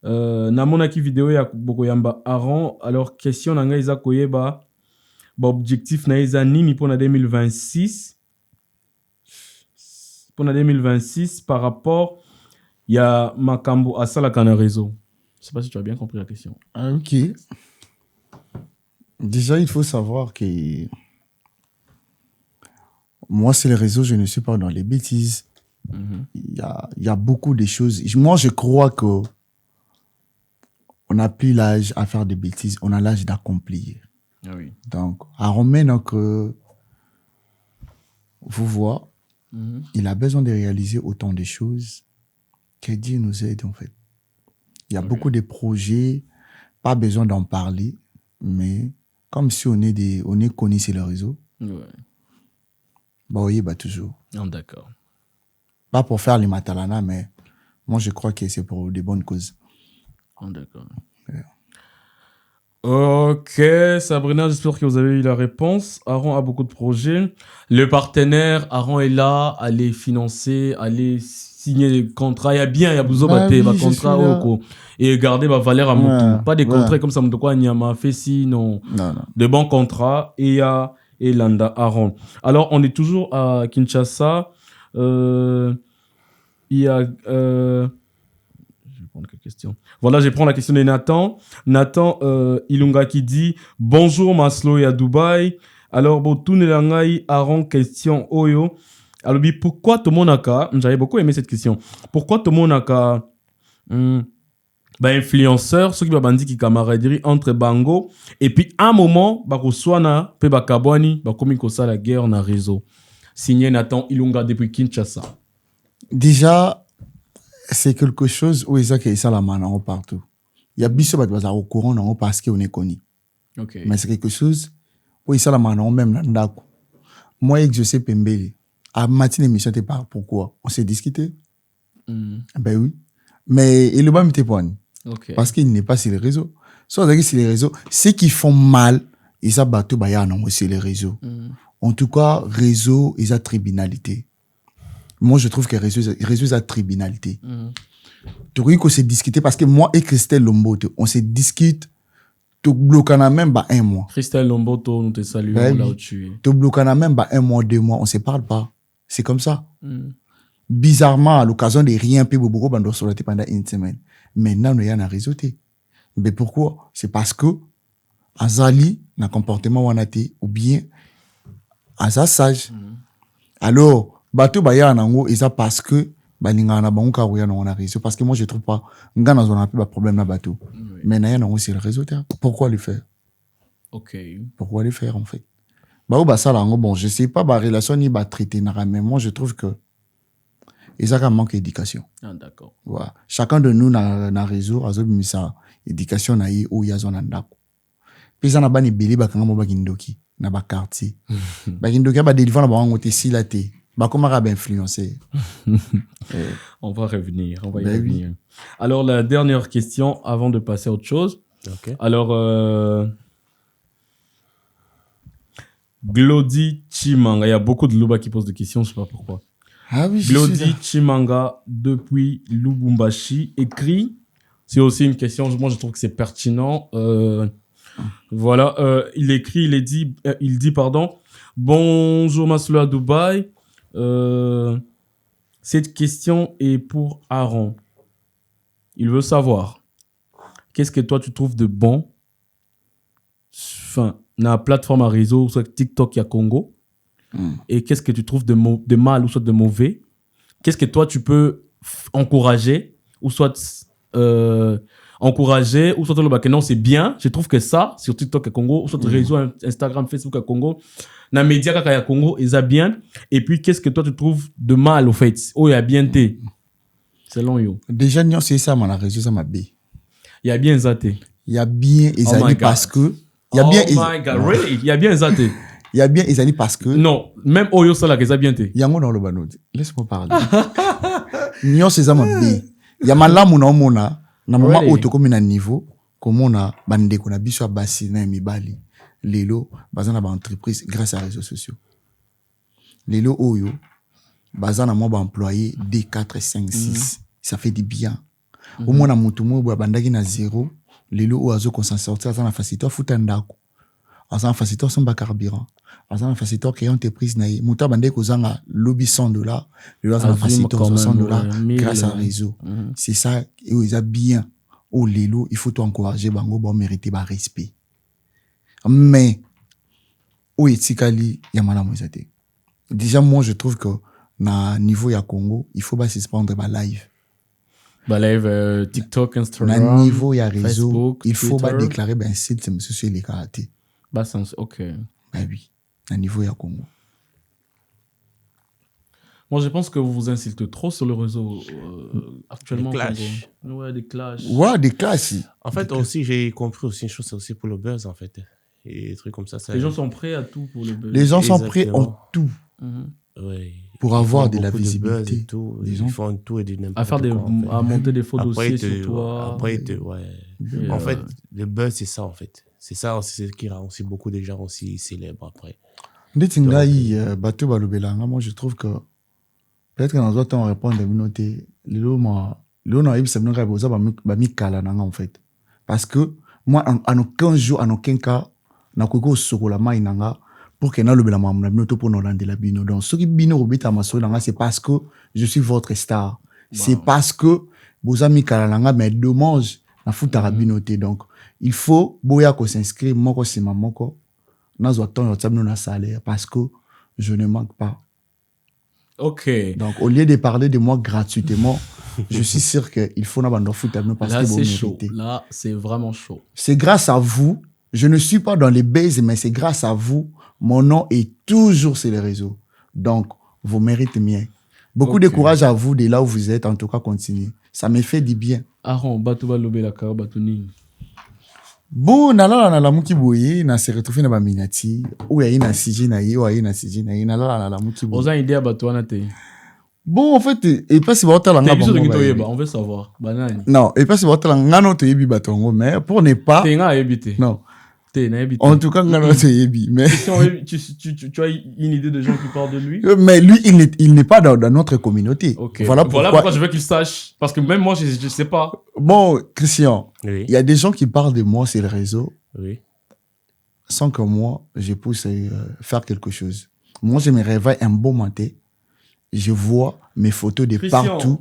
Na monaki vidéo ya Bokoyamba Aaron. Alors, question Nangai eza koyeba. Ba objectif na eza nini pour na 2026. Pour na 2026 par rapport ya makambo asalaka na réseau. Je sais pas si tu as bien compris la question. Ah, ok. Déjà, il faut savoir que moi, c'est les réseaux, je ne suis pas dans les bêtises. Il y a beaucoup de choses. Moi, je crois que on n'a plus l'âge à faire des bêtises. On a l'âge d'accomplir. Ah oui. Donc, Aaron que vous voyez, il a besoin de réaliser autant de choses que Dieu nous aide, en fait. Il y a beaucoup de projets, pas besoin d'en parler, mais comme si on est connu sur le réseau. Ouais. Bah oui, bah toujours. Non, d'accord. Pas pour faire les matalana, mais moi je crois que c'est pour des bonnes causes. Oh, d'accord. Yeah. Ok, Sabrina, j'espère que vous avez eu la réponse. Aaron a beaucoup de projets. Le partenaire, Aaron est là, allez financer, allez signer des contrats. Il y a bien, il y a besoin de contrats. Et garder ma valeur à Moutou. Pas des contrats comme ça, Moutou, Nyama, Fessi, non. De bons contrats. Et il y a Landa, Aaron. Alors, on est toujours à Kinshasa. Il y a... Je vais prendre quelques questions. Voilà, je prends la question de Nathan. Nathan Ilunga qui dit « Bonjour Maslo et à Dubaï. Alors, bon, tout le langai Aaron question Oyo. Alors, pourquoi tout le monde a... J'avais beaucoup aimé cette question. Pourquoi tout le monde a... influenceur, ceux qui ont dit qui camaraderie entre Bango. Et puis, à un moment, Bakoswana, pe Bakabwani, Bakomi Kosa la guerre na réseau. Signé Nathan Ilunga depuis Kinshasa. Déjà, c'est quelque chose où ils ont ça la main partout. Il y a biso bazar au courant non parce qu'on est connu. Okay. Mais c'est quelque chose où ils ont la main même ndako. Moi et je sais Pembele. À matin émission t'es pas pourquoi on s'est discuté. Ben oui. Mais il le bas m'était point. Okay. Parce qu'il n'est pas sur les réseaux. Soit sur les réseaux, ceux qui font mal, ils ont battu baya non sur les réseaux. En tout cas, réseau, ils ont tribunalité. Moi, je trouve que réseau a tribunalité. Tu vois qu'on s'est discuté parce que moi et Christelle Lomboto, on s'est discuté. Tu bloques même un mois. Christelle Lomboto, nous te saluons là où tu es. Tu bloques même un mois, 2 mois, on se parle pas. C'est comme ça. Bizarrement, à l'occasion de rien, puis beaucoup bando solaté pendant une semaine. Maintenant, nous y a un réseau. Mais pourquoi? C'est parce que Azali n'a comportement wanate ou bien Aza sage. Alors, bateau baya nango eza parce que balinga na bango ka roya na réseau parce que moi je trouve pas ngana zona pas problème na bateau mais na ya nango c'est le réseau pourquoi le faire? OK, pourquoi le faire en fait? Ba ça là bon je sais pas ba relation ni ba traiter na mais moi je trouve que ils ont un manque d'éducation. Ah d'accord. Voilà, chacun de nous na réseau azo bimisa éducation na yi o ya zona ndako puis ça na ba ni belé ba kanga mo ba kindoki na ba quartier ba kindoki ba délivrer na ba ngote si la té. Comment on va influencer? On va revenir. On va y revenir. Oui. Alors, la dernière question avant de passer à autre chose. Okay. Alors, Glody Chimanga. Il y a beaucoup de Luba qui posent des questions, je ne sais pas pourquoi. Ah oui, Glody Chimanga, depuis Lubumbashi, écrit. C'est aussi une question, moi je trouve que c'est pertinent. Voilà, il écrit, il dit, pardon. Bonjour Maslo à Dubaï. Cette question est pour Aaron. Il veut savoir qu'est-ce que toi tu trouves de bon dans la plateforme à réseau, soit TikTok à Congo, et qu'est-ce que tu trouves de mal ou soit de mauvais. Qu'est-ce que toi tu peux encourager ou soit le bac non c'est bien. Je trouve que ça sur TikTok à Congo ou soit réseau Instagram, Facebook à Congo. Na média kaka ya Congo, ils a bien. Et puis, qu'est-ce que toi, tu trouves de mal, au fait? Oh, il y a bien té. Selon yo. Déjà, non, c'est ça, mon réseau, ça m'a bé. Il y a bien zaté. Il y a bien, ils allaient parce que. Il y a bien. Oh my God, really? Il y a bien zaté. Il y a bien, ils allaient parce que. Non, même Oyo, ça là, qu'ils a bien té. Il y a un dans le banot. Laisse-moi parler. Non, c'est ça, mon bé. Il y a mal là, mon na moment où tu comme un niveau, comme on a bandé qu'on a biso à bassiner mi-bali. Lelo, bazana ba entreprise grâce à les réseaux sociaux. Lelo oyo, bazana moi ba employé D4, 5, 6. Ça fait du bien. Au moins na mutumo ba bandaki na 0, lelo o azo qu'on s'en sortir ça na facilité futa ndako. Azana facilité son ba carburant. Azana facilité créer entreprise na muta bandé ko zanga lobby $100, lelo azana facilité $100 grâce à réseau. C'est ça et ils a bien. Au lelo, il faut t'encourager bango bon mériter ba respect. Mais, où est-il Yamala Mouizate? Déjà, moi, je trouve que, na niveau ya Congo, il faut pas se prendre ba live. Ba live, TikTok, Instagram. Na niveau ya réseau, Facebook, il faut Twitter. pas déclarer ben site, c'est monsieur les karaté. Bah, sens, ok. Ben oui. Na niveau ya Congo. Moi, je pense que vous vous insultez trop sur le réseau actuellement. Des clashs. Ouais, des clashs. Ouais, des clashs. En fait, aussi, j'ai compris aussi une chose, c'est aussi pour le buzz, en fait. Et des trucs comme ça. Les gens sont prêts à tout pour le buzz. Les gens sont prêts en tout. Oui. Pour avoir de la visibilité. Et tout. Ils font tout et de n'importe à quoi. À monter des faux Après, dossiers sur toi. Après, ouais. En fait, le buzz, c'est ça, en fait. c'est ça aussi qui rend aussi beaucoup de gens aussi célèbres après. Moi, je trouve que peut-être que dans d'autres temps, on répond à des minautés. En fait. Parce que moi, en aucun jour, en aucun cas, na koko sokola mai nanga pour que na lobela mamna binoto pour nolande la bino. Donc ce qui bino obita maso nanga c'est parce que je suis votre star. C'est parce que bozami kala nanga mais dommage na futa binoté. Donc il faut boya ko s'inscrire moko sima moko na zo ton yotabno na salaire parce que je ne manque pas. OK. Donc au lieu de parler de moi gratuitement, je suis sûr qu'il faut na bando futa parce là, que c'est chaud. Là, c'est vraiment chaud. C'est grâce à vous. Je ne suis pas dans les bases, mais c'est grâce à vous. Mon nom est toujours sur les réseaux. Donc, vous méritez mieux. Beaucoup de courage à vous de là où vous êtes. En tout cas, continuez. Ça me fait du bien. Aaron, Batouba Lobela Kao Batouni. Bon, na muki boye, na se retrouver na ba minati. Ou ya na siji na yi, ou ya na siji na yi, na la muki boye. Oza idée à Batouana te. Bon, en fait, et pas si votre langue. On veut savoir. Banane. Non, et pas si votre langue, non, te yebi batongo, mais pour ne pas. T'es nga habité. Non. En tout cas, mais... tu as une idée de gens qui parlent de lui? Mais lui, il n'est pas dans notre communauté. Okay. Voilà pourquoi je veux qu'il sache. Parce que même moi, je ne sais pas. Bon, Christian, oui. Il y a des gens qui parlent de moi sur les réseaux oui. sans que moi, je puisse faire quelque chose. Moi, je me réveille un bon matin, je vois mes photos de Christian, partout,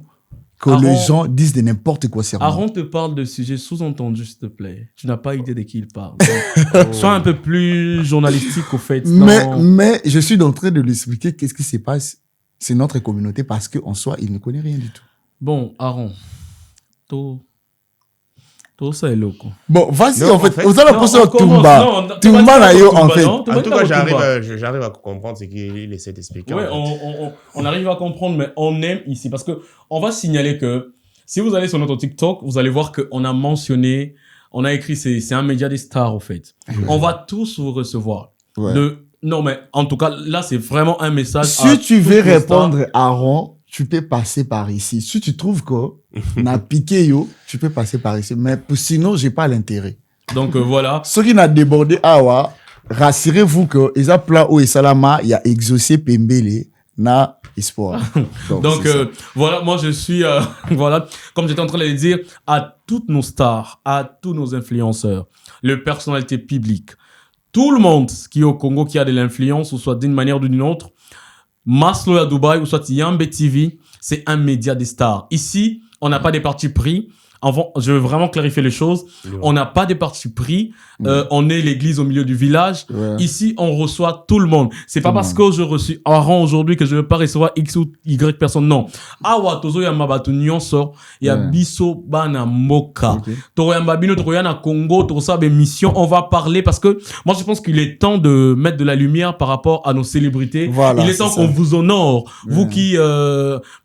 que les gens disent de n'importe quoi sur moi. Aaron te parle de sujets sous-entendus, s'il te plaît. Tu n'as pas idée de qui il parle. Donc, sois un peu plus journalistique, au fait. Mais je suis en train de lui expliquer qu'est-ce qui se passe. C'est notre communauté parce qu'en soi, il ne connaît rien du tout. Bon, Aaron, tout ça est loco. Bon, vas-y, en fait, vous allez poser au Tumba. Tumba na yo, en fait. En tout cas, j'arrive à comprendre ce qu'il essaie d'expliquer. Ouais, on arrive à comprendre, mais on aime ici. Parce que on va signaler que si vous allez sur notre TikTok, vous allez voir qu'on a mentionné, on a écrit, c'est un média des stars, au fait. On va tous vous recevoir. Ouais. Non, mais en tout cas, là, c'est vraiment un message. Si tu veux répondre à Aaron, tu peux passer par ici. Si tu trouves que n'a piqué yo, tu peux passer par ici. Mais sinon, j'ai pas l'intérêt. Donc voilà. Ce qui n'a débordé, rassurez-vous que ils appellent au Salama, il y a exaucé Pembele na espoir. Donc voilà, moi je suis voilà, comme j'étais en train de le dire, à toutes nos stars, à tous nos influenceurs, les personnalités publiques, tout le monde qui est au Congo qui a de l'influence, ou soit d'une manière ou d'une autre. Maslow à Dubaï, ou soit Yambe TV, c'est un média des stars. Ici, on n'a pas des partis pris. Je veux vraiment clarifier les choses. Ouais. On n'a pas de parti pris. On est l'église au milieu du village. Ouais. Ici, on reçoit tout le monde. C'est pas parce que je reçois Aaron aujourd'hui que je ne veux pas recevoir X ou Y personne. Non. Awa tozo ya mabatu nyonso ya biso bana moka. Toro ya mbabino toro ya na Congo toro sa be mission. On va parler parce que moi je pense qu'il est temps de mettre de la lumière par rapport à nos célébrités. Voilà, il est temps qu'on vous honore. Vous qui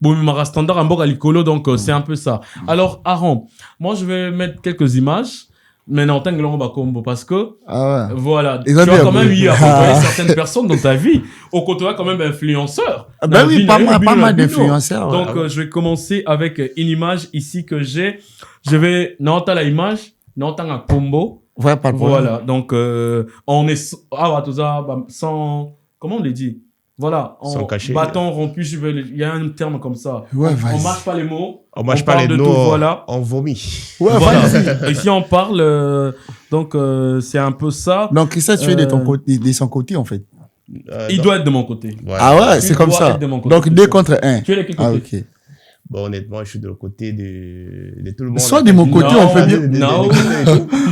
Bomimara Standard Amboka Likolo, donc c'est un peu ça. Alors Aaron, moi, je vais mettre quelques images, mais non, tant que l'on va combo parce que, voilà, tu as quand même eu à côtoyer certaines personnes dans ta vie. Au côtoyer quand même influenceurs. Ben oui, pas mal d'influenceurs. Donc, je vais commencer avec une image ici que j'ai. Je vais, non, t'as la image, non, t'as un combo. Ouais, pas de problème. Voilà, donc, on est, sans, comment on le dit? Voilà, bâton rompu, il y a un terme comme ça. Ouais, on marche pas les mots. On marche pas les mots, voilà. On vomit. Ouais, voilà. Et si on parle, donc c'est un peu ça. Donc ça, tu es de son côté en fait. Il doit être de mon côté. Ouais. Ah ouais, c'est comme ça. Donc 2 contre 1. Tu es de quel côté? Ah, ok. Bon, honnêtement, je suis de côté de tout le monde. Soit de mon côté, on fait bien.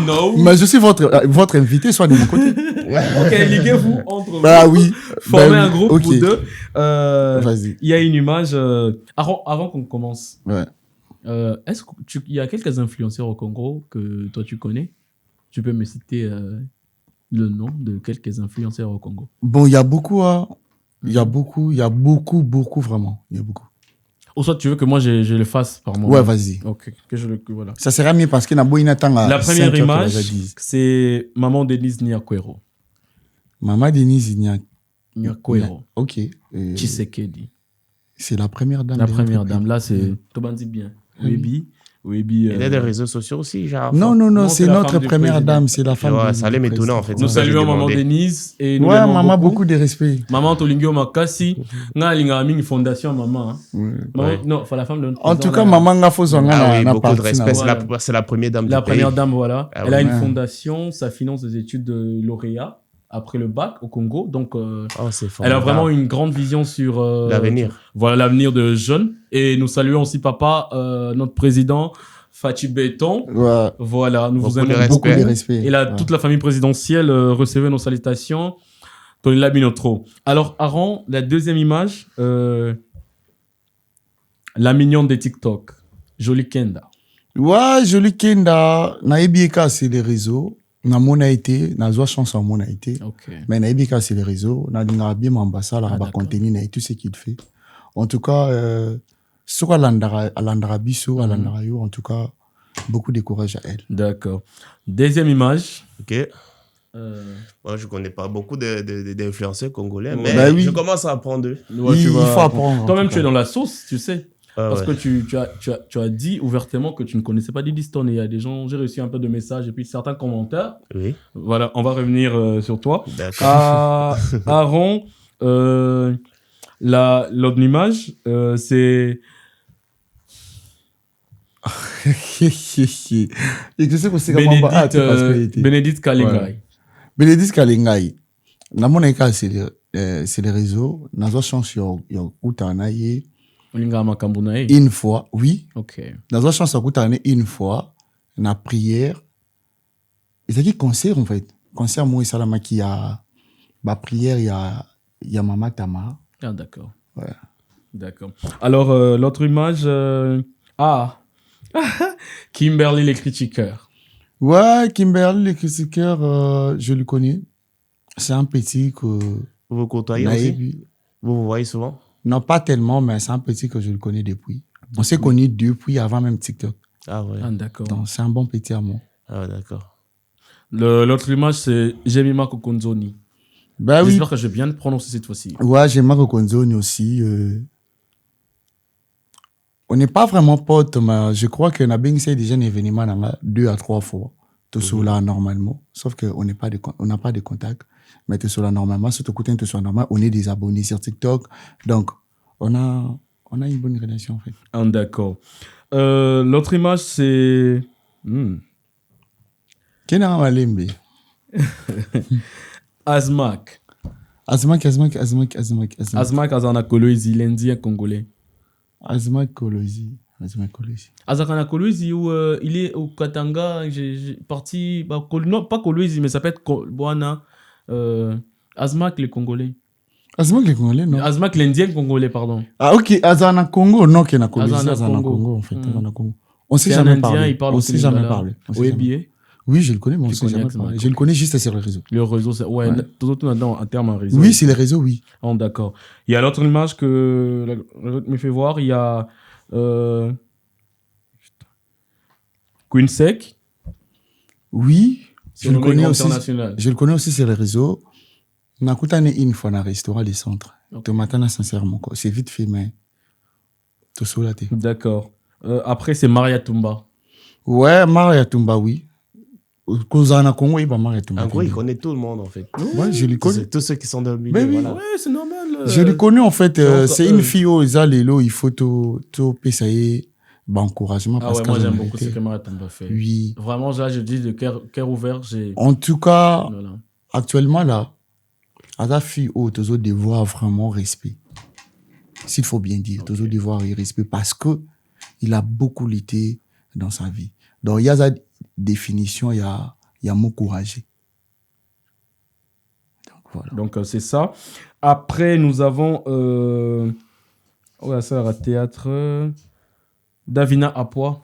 Non. Mais je suis votre invité, soit de mon côté. Ok, liguez-vous entre vous. Bah oui. Formez un groupe ou deux. Vas-y. Il y a une image. Avant qu'on commence. Ouais. Est-ce qu'il y a quelques influenceurs au Congo que toi tu connais? Tu peux me citer le nom de quelques influenceurs au Congo? Bon, il y a beaucoup, il y a beaucoup vraiment. Il y a beaucoup. Ou soit tu veux que moi je le fasse par moi? Ouais, vas-y. Ok, voilà. Ça sera mieux parce que la première image, c'est maman Denise Nyakwero. Maman Denise Nyakwero. Ok. Tshisekedi. C'est la première dame. La première dame. Là, c'est Tobandi bien. Baby. Webi. Il y a des réseaux sociaux aussi, genre. Non, c'est notre première dame, c'est la femme. Ça allait m'étonner en fait. Nous saluons maman Denise et nous maman, beaucoup de respect. Maman Tolingio Makassi, nga linga mingi fondation maman. Non, la femme de. En tout cas, maman nga faut beaucoup de respect. C'est la première dame. La première dame, voilà. Elle a une fondation, ça finance des études de lauréat après le bac au Congo. Donc, elle a vraiment une grande vision sur l'avenir. Voilà, l'avenir de jeunes. Et nous saluons aussi papa, notre président, Fatih Béton. Ouais. Voilà, nous vous aimons beaucoup de respect. Et là, toute la famille présidentielle recevait nos salutations. Tonila Binotro. Alors, Aaron, la deuxième image, la mignonne des TikTok. Jolie Kenda. Ouais, Jolie Kenda. Naïbieka, c'est les réseaux. Na mona été, na zoa chance en mona été. Mais naïbieka, c'est les réseaux. Na dinga bien m'ambassade, la ba contenu, na tout ce qu'il fait. En tout cas, sur Alandra Bisso, Alandra Yo, en tout cas, beaucoup de courage à elle. D'accord. Deuxième image. Ok. Moi, je connais pas beaucoup d'influenceurs congolais, mais je commence à apprendre. Il faut apprendre. Toi-même, tu es dans la sauce, tu sais. Parce que tu as dit ouvertement que tu ne connaissais pas Didi Stone. Et il y a des gens, j'ai reçu un peu de messages et puis certains commentaires. Oui. Voilà, on va revenir sur toi. D'accord. Aaron, l'autre image, c'est... Bénédicte Kalingai. Bénédicte Kalingai. Na mon cas, c'est les réseaux. Na zo chance sur Koutanaye. Une fois, oui. Ok. Na zo chance sur Koutanaye une fois. Na prière. Et c'est qui concert en fait. Concert moi Salama qui a ba prière il y a Mama Tama. Ah d'accord. Ouais. D'accord. Alors l'autre image Kimberly les critiqueurs. Ouais, Kimberly les critiqueurs, je le connais. C'est un petit que... Vous côtoyez aussi? Vous voyez souvent? Non, pas tellement, mais c'est un petit que je le connais depuis. On s'est connus depuis avant même TikTok. Ah ouais. Ah, d'accord. Donc, c'est un bon petit amour. Ah d'accord. L'autre image, c'est Jemima Kokonzoni. Bah oui. J'espère que je vais bien le prononcer cette fois-ci. Ouais, Jemima Kokonzoni aussi. On n'est pas vraiment potes, mais je crois qu'on a bien essayé déjà un événement 2 à 3 fois. Tout cela normalement. Sauf qu'on n'a pas de contact. Mais tout cela normalement, surtout quand tout cela normal, on est des abonnés sur TikTok. Donc, on a une bonne relation en fait. Ah, d'accord. L'autre image, c'est... Kena Malembe. Azmak. Azmak, Azana Kolwezi, l'Indien congolais. Azmak Kolwezi. Azakana Kolwezi, où il est au Katanga, j'ai parti... non, pas Kolwezi, mais ça peut être Boana. Azmak les Congolais. Azmak les Congolais, non. Azmak l'Indien congolais, pardon. Ah ok, Azana Congo, non, Kena Kolwezi. Azana Congo, en fait. Azana Congo. On s'est jamais parlé. On s'est jamais parlé. Oui, je le connais, mais on s'est jamais parlé. Je le connais juste sur les réseaux. Le réseau, c'est... Ouais, tout en termes de réseau. Oui, c'est les réseaux, oui. Oh, d'accord. Il y a l'autre image que me fait voir. Il y a Queen Sec. Oui, je le connais aussi. Je le connais aussi sur les réseaux. On a coûté une fois dans un restaurant des centres. Tomatana, sincèrement, c'est vite fait, mais tout ça là. D'accord. Après, c'est Maria Tumba. Ouais, Maria Tumba, oui. Kozana Congo, il va Maria Tumba. En gros, il connaît tout le monde, en fait. Ouais, je le connais. Tous ceux qui sont dans le milieu. Mais oui, voilà. Ouais, c'est normal. Je le connais, en fait. C'est une fille aux Alélo, il faut tout payer. Encouragement. Ah ouais, moi j'aime beaucoup ce que Maria Tumba fait. Oui. Vraiment, là, je dis de cœur ouvert. En tout cas, actuellement, là, à ta fille, toujours devoir vraiment respect. S'il faut bien dire, toujours devoir respect parce que il a beaucoup lutté dans sa vie. Donc, il y a sa définition, il y a mon courage. Donc, voilà. Donc, c'est ça. Après, nous avons... ça va théâtre... Davina Apoa.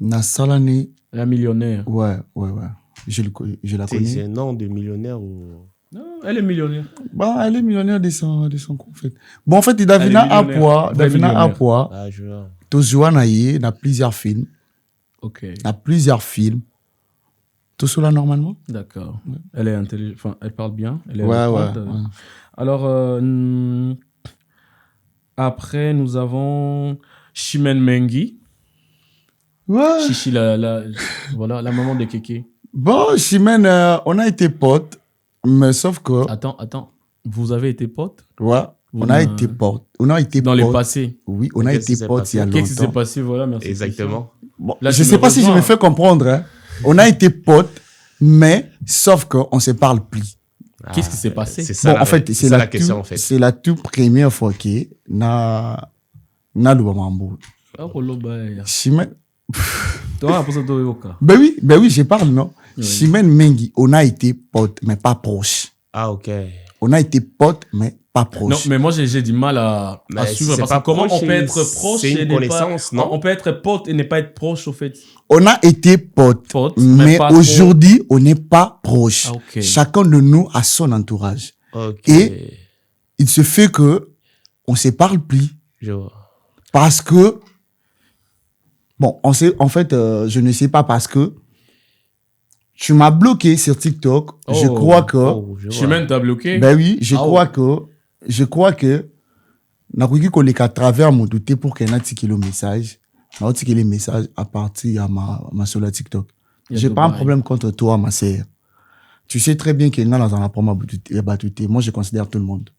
Nasalane. La millionnaire. Ouais. Je la connais. C'est un nom de millionnaire ou... Non, elle est millionnaire. Bon, elle est millionnaire de son en fait. Bon, en fait, Davina Apoa. Ah, je vois. Tozuanaye, il a plusieurs films. Ok. Il a plusieurs films. Tout cela normalement. D'accord. Ouais. Elle est intelligente. Enfin, elle parle bien. Elle est ouais. Alors, après, nous avons Chimène Mengi. Ouais. Chichi, voilà, la maman de Kéké. Bon, Chimène, on a été potes, mais sauf que... Attends. Vous avez été potes? Ouais, on a été potes. Dans le passé? Oui, on a été potes il y a longtemps. Qu'est-ce qui s'est passé? Voilà, merci. Exactement. Bon, là, je sais pas si je me fais comprendre. Hein. On a été potes, mais sauf qu'on se parle plus. Qu'est-ce qui s'est passé? C'est ça, bon, en fait, c'est la question, en fait. C'est la toute première fois que na le mambo. Chimène. Ben oui, je parle, non? Oui. Chimène Mengi, on a été potes, mais pas proches. Ah, ok. On a été potes, mais pas proches. Non, mais moi, j'ai du mal à suivre. Parce que comment on peut être proche et connaissance, pas... Non? On peut être pote et ne pas être proche, au fait. On a été potes, mais aujourd'hui, on n'est pas proches. Ah, okay. Chacun de nous a son entourage. Okay. Et il se fait que on se parle plus. Je vois. Parce que, bon, en fait, je ne sais pas parce que tu m'as bloqué sur TikTok. Je crois que... Chimène t'a bloqué? Ben oui, je crois que n'a pas qu'à travers mon doute pour qu'elle ait tiqué le message. N'a tiqué le message à partir de ma sur la TikTok. J'ai pas un problème contre toi, ma sœur. Tu sais très bien qu'il y a dans la promo battuté. Moi, je considère tout le monde.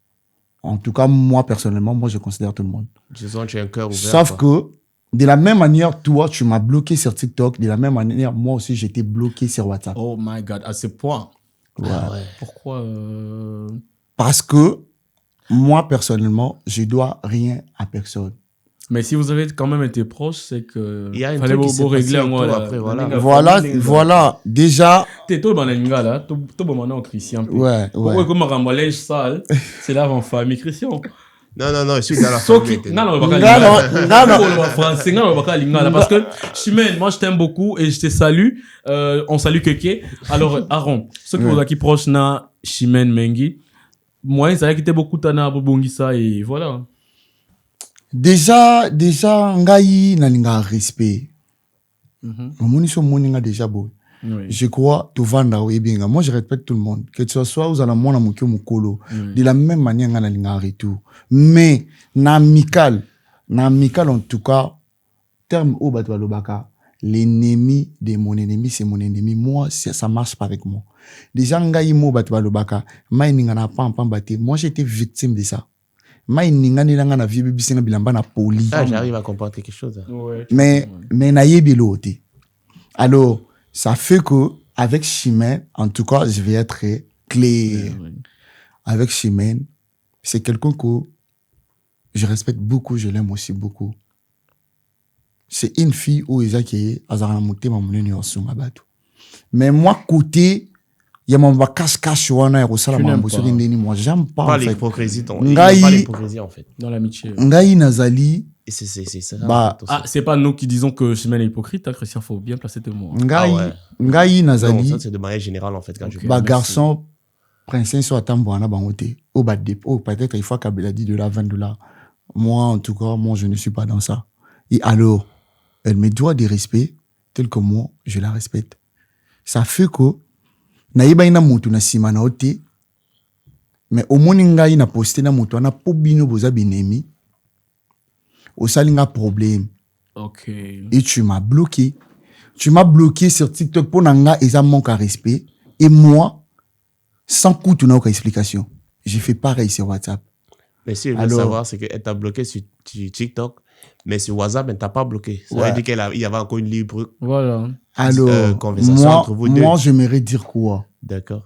En tout cas, moi, personnellement, moi, je considère tout le monde. Disons, tu as un cœur ouvert. Sauf que, de la même manière, toi, tu m'as bloqué sur TikTok. De la même manière, moi aussi, j'étais bloqué sur WhatsApp. Oh my God, à ce point. Ouais. Ah ouais. Pourquoi Parce que, moi, personnellement, je dois rien à personne. Mais si vous avez quand même été proche, c'est que... Il y a un truc qui s'est passé après, voilà. Déjà... T'es tout le monde là, tout le monde Christian. Ouais. Pourquoi comme un linge sale, c'est là en famille Christian. Non, je suis dans la famille. Non, parce que Chimène, moi je t'aime beaucoup et je te salue. On salue Kéké. Alors, Aaron, ceux qui vous qui proche na Chimène Mengi, moi, ça a quitté beaucoup Tana Bobongisa et voilà. Déjà, ngai nalinga respect. Moninga déjà beau. Oui. Je crois, tout vanda ou bien. Moi, je respecte tout le monde. Que ce soit aux alamons, de la même manière, nalinga retour. Mais, na amical, en tout cas, terme au batoualobaka, l'ennemi de mon ennemi, c'est mon ennemi. Moi, ça marche pas avec moi. Déjà, ngai mo batoualobaka, moi, j'étais victime de ça. J'arrive à comprendre quelque chose. Ouais, mais naïe l'autre. Alors, ça fait que avec Chimène, en tout cas, je vais être clair. Avec Chimène, c'est quelqu'un que je respecte beaucoup, je l'aime aussi beaucoup. C'est une fille où ils ont qui mais moi, côté, il y a mon cache moi j'aime pas l'hypocrisie en fait dans l'amitié ngai nazali c'est ça c'est pas nous qui disons que Chimène est hypocrite, hein, Christian, faut bien placer tes mots. Ngai nazali ça c'est de manière générale en fait quand je garçon princesse soit tamboana bangote au bas de peut-être il faut qu'Abel a dit de la $20. Moi en tout cas, moi je ne suis pas dans ça. Et alors elle me doit des respects tel que moi je la respecte. Ça fait que naïba ina mutu na sima na ote mais au moni ngai na posté na mutu na pobino boza binemi au salinga problème. OK. Et tu m'as bloqué sur TikTok pour nanga et ça manque à respect et moi sans coup tu n'as aucune explication. J'ai fait pareil sur WhatsApp. Mais si je veux savoir c'est qu'elle t'a bloqué sur TikTok mais sur WhatsApp elle t'a pas bloqué. Ça veut dire qu'il y avait encore une libre conversation entre vous deux. Moi j'aimerais dire quoi? D'accord.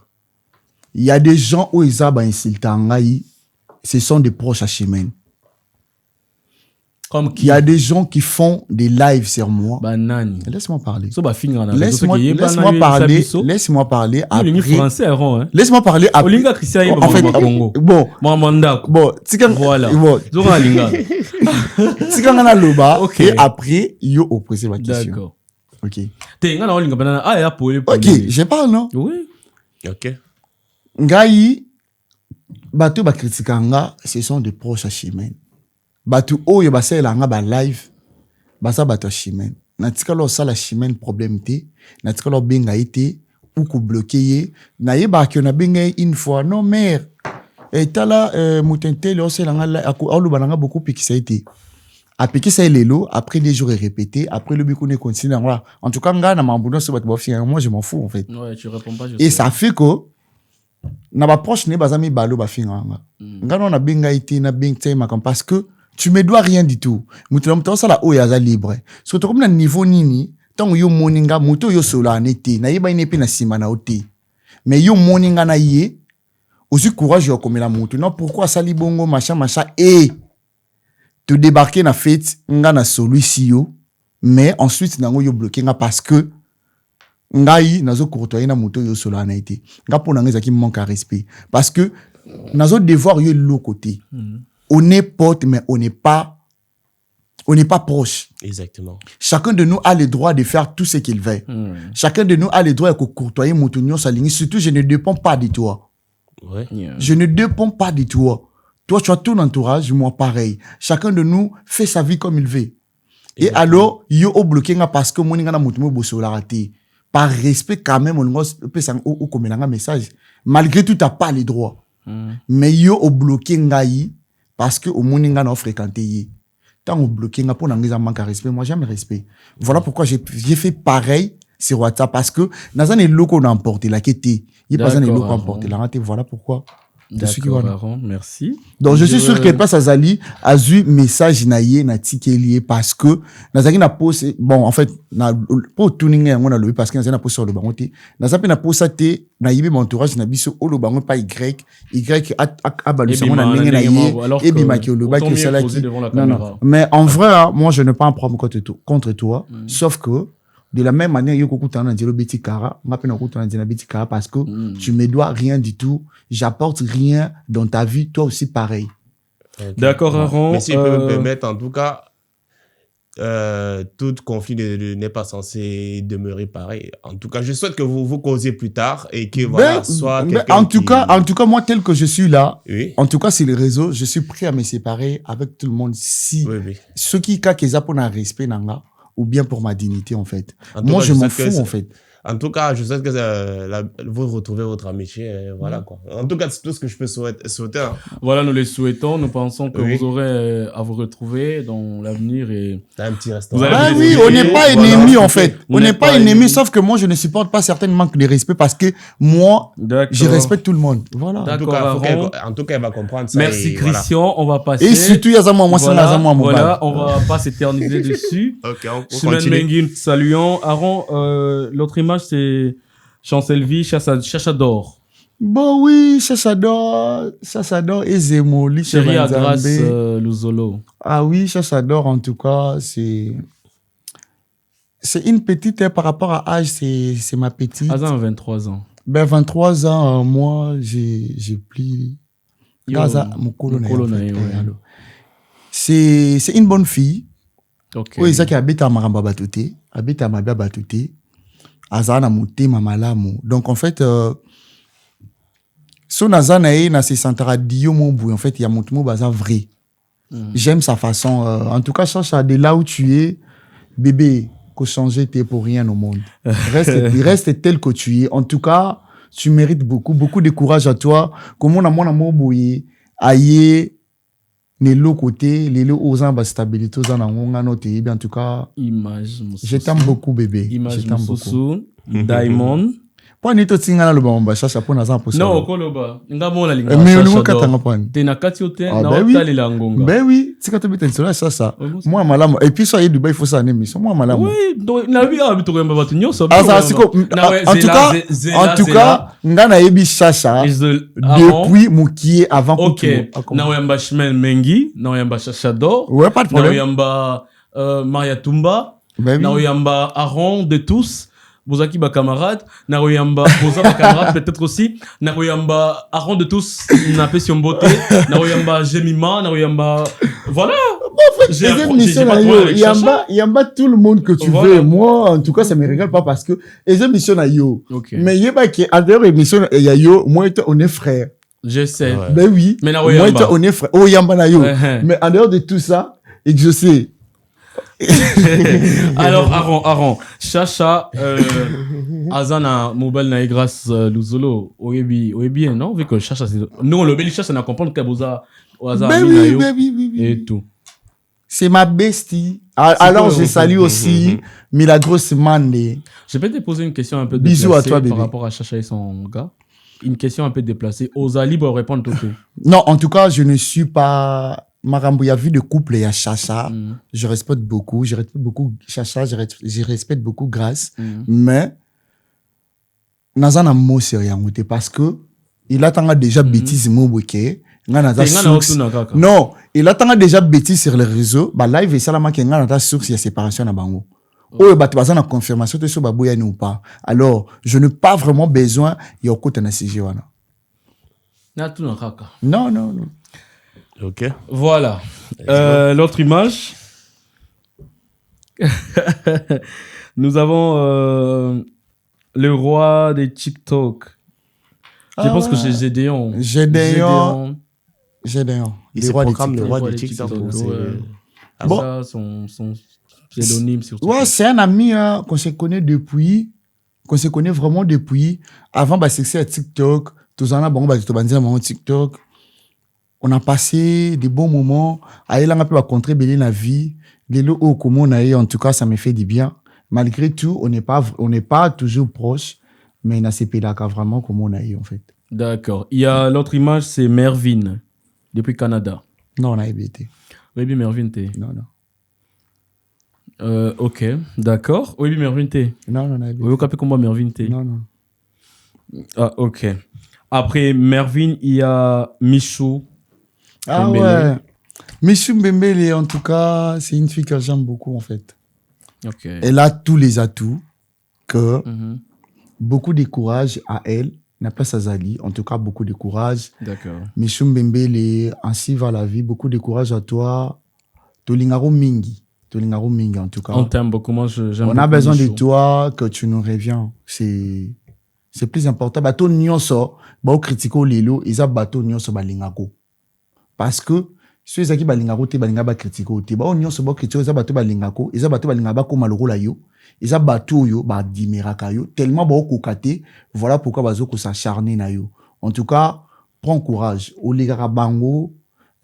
Il y a des gens où ils ont insulté ngai, ce sont des proches à Chimène. Comme qui? Il y a des gens qui font des lives sur moi. Banani. Laisse-moi parler. Laisse-moi parler après. Laisse-moi parler après. En fait, bon. Voilà. Et après, yo opposé ma question. D'accord. Ok. Ok, je parle, non? Oui. Ok. Ngai, bateau ba criticanga, ce sont des proches à Chimène. Bateau oyo ba sela nga ba live, basa bateau Chimène. Natika lo sala Chimène problème te, natika lo benga ite, ou ko bloquer, na yeba ki on a benga une fois, non mère. Et tala, moutente, lo sela nga, olu bananga beaucoup pikisa ite. appliquer ça lelo après des jours et répéter après le biko ne continue voilà en tout cas nga na mambuno se batbo fi moi je m'en fous en fait ouais tu réponds pas et ça fait que na ba proche ne bazami balo ba finga nga non na benga ité na beng tema parce que tu me dois rien du tout mutu ça la o ya za libre surtout comme na niveau nini tant yo moninga muto yo sola nete na yeba inepe na sima na oté mais yo moninga na yé aussi courage yo comme la mutu non pourquoi ça li bongo machin et te débarquer na fête nga na celui-ci yo mais ensuite nango yo bloqué nga parce que ngai nazo courtoyer na moto yo solo na été nga pona nga zaki manque à respect parce que nazo devoir yo l'autre côté on est pote mais on n'est pas proche. Exactement. Chacun de nous a le droit de faire tout ce qu'il veut. Chacun de nous a le droit de courtoyer moto nyo sa ligne surtout je ne dépends pas de toi. Ouais. Yeah. Je ne dépends pas de toi. Toi, tu as ton entourage, moi pareil. Chacun de nous fait sa vie comme il veut. Et alors, yo au bloqué nga parce que moninga na mutumo bosso la raté. Par respect quand même, on peut s'en ou comme un message. Malgré tout, t'as pas les droits. Mais yo au bloqué nga yi parce que au moninga na fréquenté yi. Tant au bloqué nga pour n'angiza manque à respect, moi j'aime le respect. Voilà pourquoi j'ai fait pareil sur WhatsApp parce que nazan est loko n'a emporté la kété. Il pas un loko emporté la raté. Voilà pourquoi. D'accord, merci. Donc je suis sûr que pas Azali a eu message naie na tikelier parce que nazaki na poste bon en fait na pour tuning on a le parce que na poste sur le bango té nazapi na poste té na yibi mon entourage na biso o le bango pas y a balu ça on a ninga na yé et bima ki le ba ki ça là non mais en vrai moi je ne pas un problème contre toi sauf que de la même manière, yo kokuta na ndelo beti kara, m'appelle na kokuta na ndelo beti kara parce que tu me dois rien du tout, j'apporte rien dans ta vie, toi aussi pareil. Okay. D'accord, Aaron. Mais si je peux me permettre, en tout cas, tout conflit n'est pas censé demeurer pareil. En tout cas, je souhaite que vous causez plus tard et que voilà, soit en tout cas, moi tel que je suis là, oui. En tout cas sur les réseaux, je suis prêt à me séparer avec tout le monde si ceux qui keza pour un respect nanga ou bien pour ma dignité, en fait. Moi, je m'en fous, en fait. En tout cas, je sais que vous retrouvez votre amitié, voilà, quoi. En tout cas, c'est tout ce que je peux souhaiter. Hein. Voilà, nous les souhaitons. Nous pensons que vous aurez à vous retrouver dans l'avenir et... T'as un petit restaurant. Ah oui, on n'est pas ennemis, en fait. On n'est pas ennemis, sauf que moi, je ne supporte pas certains manques de respect parce que moi, je respecte tout le monde. Voilà. En tout cas, elle va comprendre ça. Merci, Christian. On va passer. Et surtout, moi, c'est Nazama, moi. Voilà, on va pas s'éterniser dessus. Ok, on continue. continue. Mengi, saluons. Aaron, l'autre image, c'est Chancelvi, Chachador. Bon, oui, Chachador et Zemoli. Chérie à grâce, Luzolo. Ah oui, Chachador, en tout cas, c'est une petite, par rapport à âge, c'est ma petite. Azan, 23 ans. Ben, 23 ans, moi, j'ai pris. Mon colonel. C'est une bonne fille. Ok. Oui, ça qui habite à Maramba Batouté, habite à Mabia Batouté. Azana Mouté Mamalamu. Donc en fait son Azana est na se sentara dio mon bout en fait il y a mon baza vrai. J'aime sa façon en tout cas ça de là où tu es bébé que changer t'es pour rien au monde. Reste tel que tu es. En tout cas, tu mérites beaucoup de courage à toi. Comment on a mon boye aïe ne l'autre côté les aux ans stabilité aux ans noté en tout cas image je t'aime beaucoup bébé image je t'aime beaucoup Diamond pas ni to tinga le bamba ça pour naza pour ça non koloba ngamo la linga mais on katanga pas te na kati ote na otali la ngonga ben oui c'est quand tu beten cela ça moi malamu et puis ça y Dubaï il faut ça animer moi malamu oui donc na bi abi to kemba batu nyoso en tout cas ngana yebi chacha depuis mukie avant OK na oyamba Chimel Mengi na oyamba Chachador ouais pas de problème na oyamba Maria Tumba na oyamba Aaron de tous Bozaki ba camarade na oyamba boza ba camarade peut-être aussi na oyamba Aaron de tous na pesi beauté na oyamba Jemima na oyamba voilà j'ai yamba tout le monde que tu veux moi en tout cas ça me regarde pas parce que les émissions na yo mais yeba qui en dehors émission ya yo moi on est frères je sais ben oui mais na moi on est frères oyamba na yo mais en dehors de tout ça et que je sais alors Aaron Chacha Azana mobile na grâce Luzolo oyebi non vu que Chacha nous le beli Chacha na comprendre que boza Azana oui. et tout C'est ma bestie. Alors, je salue aussi Milagros Mande. Je peux te poser une question un peu déplacée. Bisous à toi, bébé. Par rapport à Chacha et son gars. Une question un peu déplacée. Osa libre répondre tout. Non, en tout cas, je ne suis pas... Marambo, il y a vu de couple, il y a Chacha. Je respecte beaucoup. Je respecte beaucoup Chacha. Je respecte beaucoup Grâce. Mais, Nazana mot c'est rien. Parce que, il attend déjà bêtise mot bouquet. Non, il attend déjà bêtise sur les réseaux. Bah, live et salama qui est source, il y a séparation à Bango. Oh, bah, tu vas en confirmation de ce babouya ou pas. Alors, je n'ai pas vraiment besoin, il y a au côté de CG. Non, non, non. Ok. Voilà. L'autre image. Nous avons le roi des TikTok. Je pense que c'est Gédéon. Il se programme le roi des TikTok. Bon. Ça, son pseudonyme surtout. Ouais, c'est un ami qu'on se connaît depuis, qu'on se connaît vraiment depuis. Avant, bah, c'est à TikTok. Tous en a bon, bah, TikTok. On a passé des bons moments. Aïe, là, on a pu rencontrer Bélé la vie. Les lots au commun, en tout cas, ça me fait du bien. Malgré tout, on n'est pas toujours proche, mais on a ces là vraiment comme on a eu, en fait. D'accord. Il y a l'autre image, c'est Mervyn, depuis Canada. Non, on a été. Oui, bien Mervyn, t'es. Non, non. Ok, d'accord. Oui, bien Mervyn, t'es. Non, non, on a été. Oui, vous capez comment Mervyn, t'es. Non, non. Ah, ok. Après Mervyn, il y a Michou. Ah ouais. Michou Mbembele, en tout cas, c'est une fille que j'aime beaucoup, en fait. Ok. Elle a tous les atouts que beaucoup de courage à elle. N'a pas sa Zali, en tout cas beaucoup de courage. D'accord. Michou Mbembele, ainsi va la vie, beaucoup de courage à toi. Tolingaro Mingi, en tout cas. On t'aime beaucoup, moi j'aime. On a besoin de toi, que tu nous reviens. C'est plus important. Bateau nyonso, ba critiquer lelo, ils a bateau nyonso balingako. Parce que ceux qui balingako te balinga ba critiquer te ba nyonso ba critiquer ils a bateau balingako, ils a bateau balinga ba ko maloko la yo. Ils ont battu yo, ba dimeraka yo, tellement ba kokate, voilà pourquoi bazo ko s'acharner na yo. En tout cas, prends courage. Oligara bango,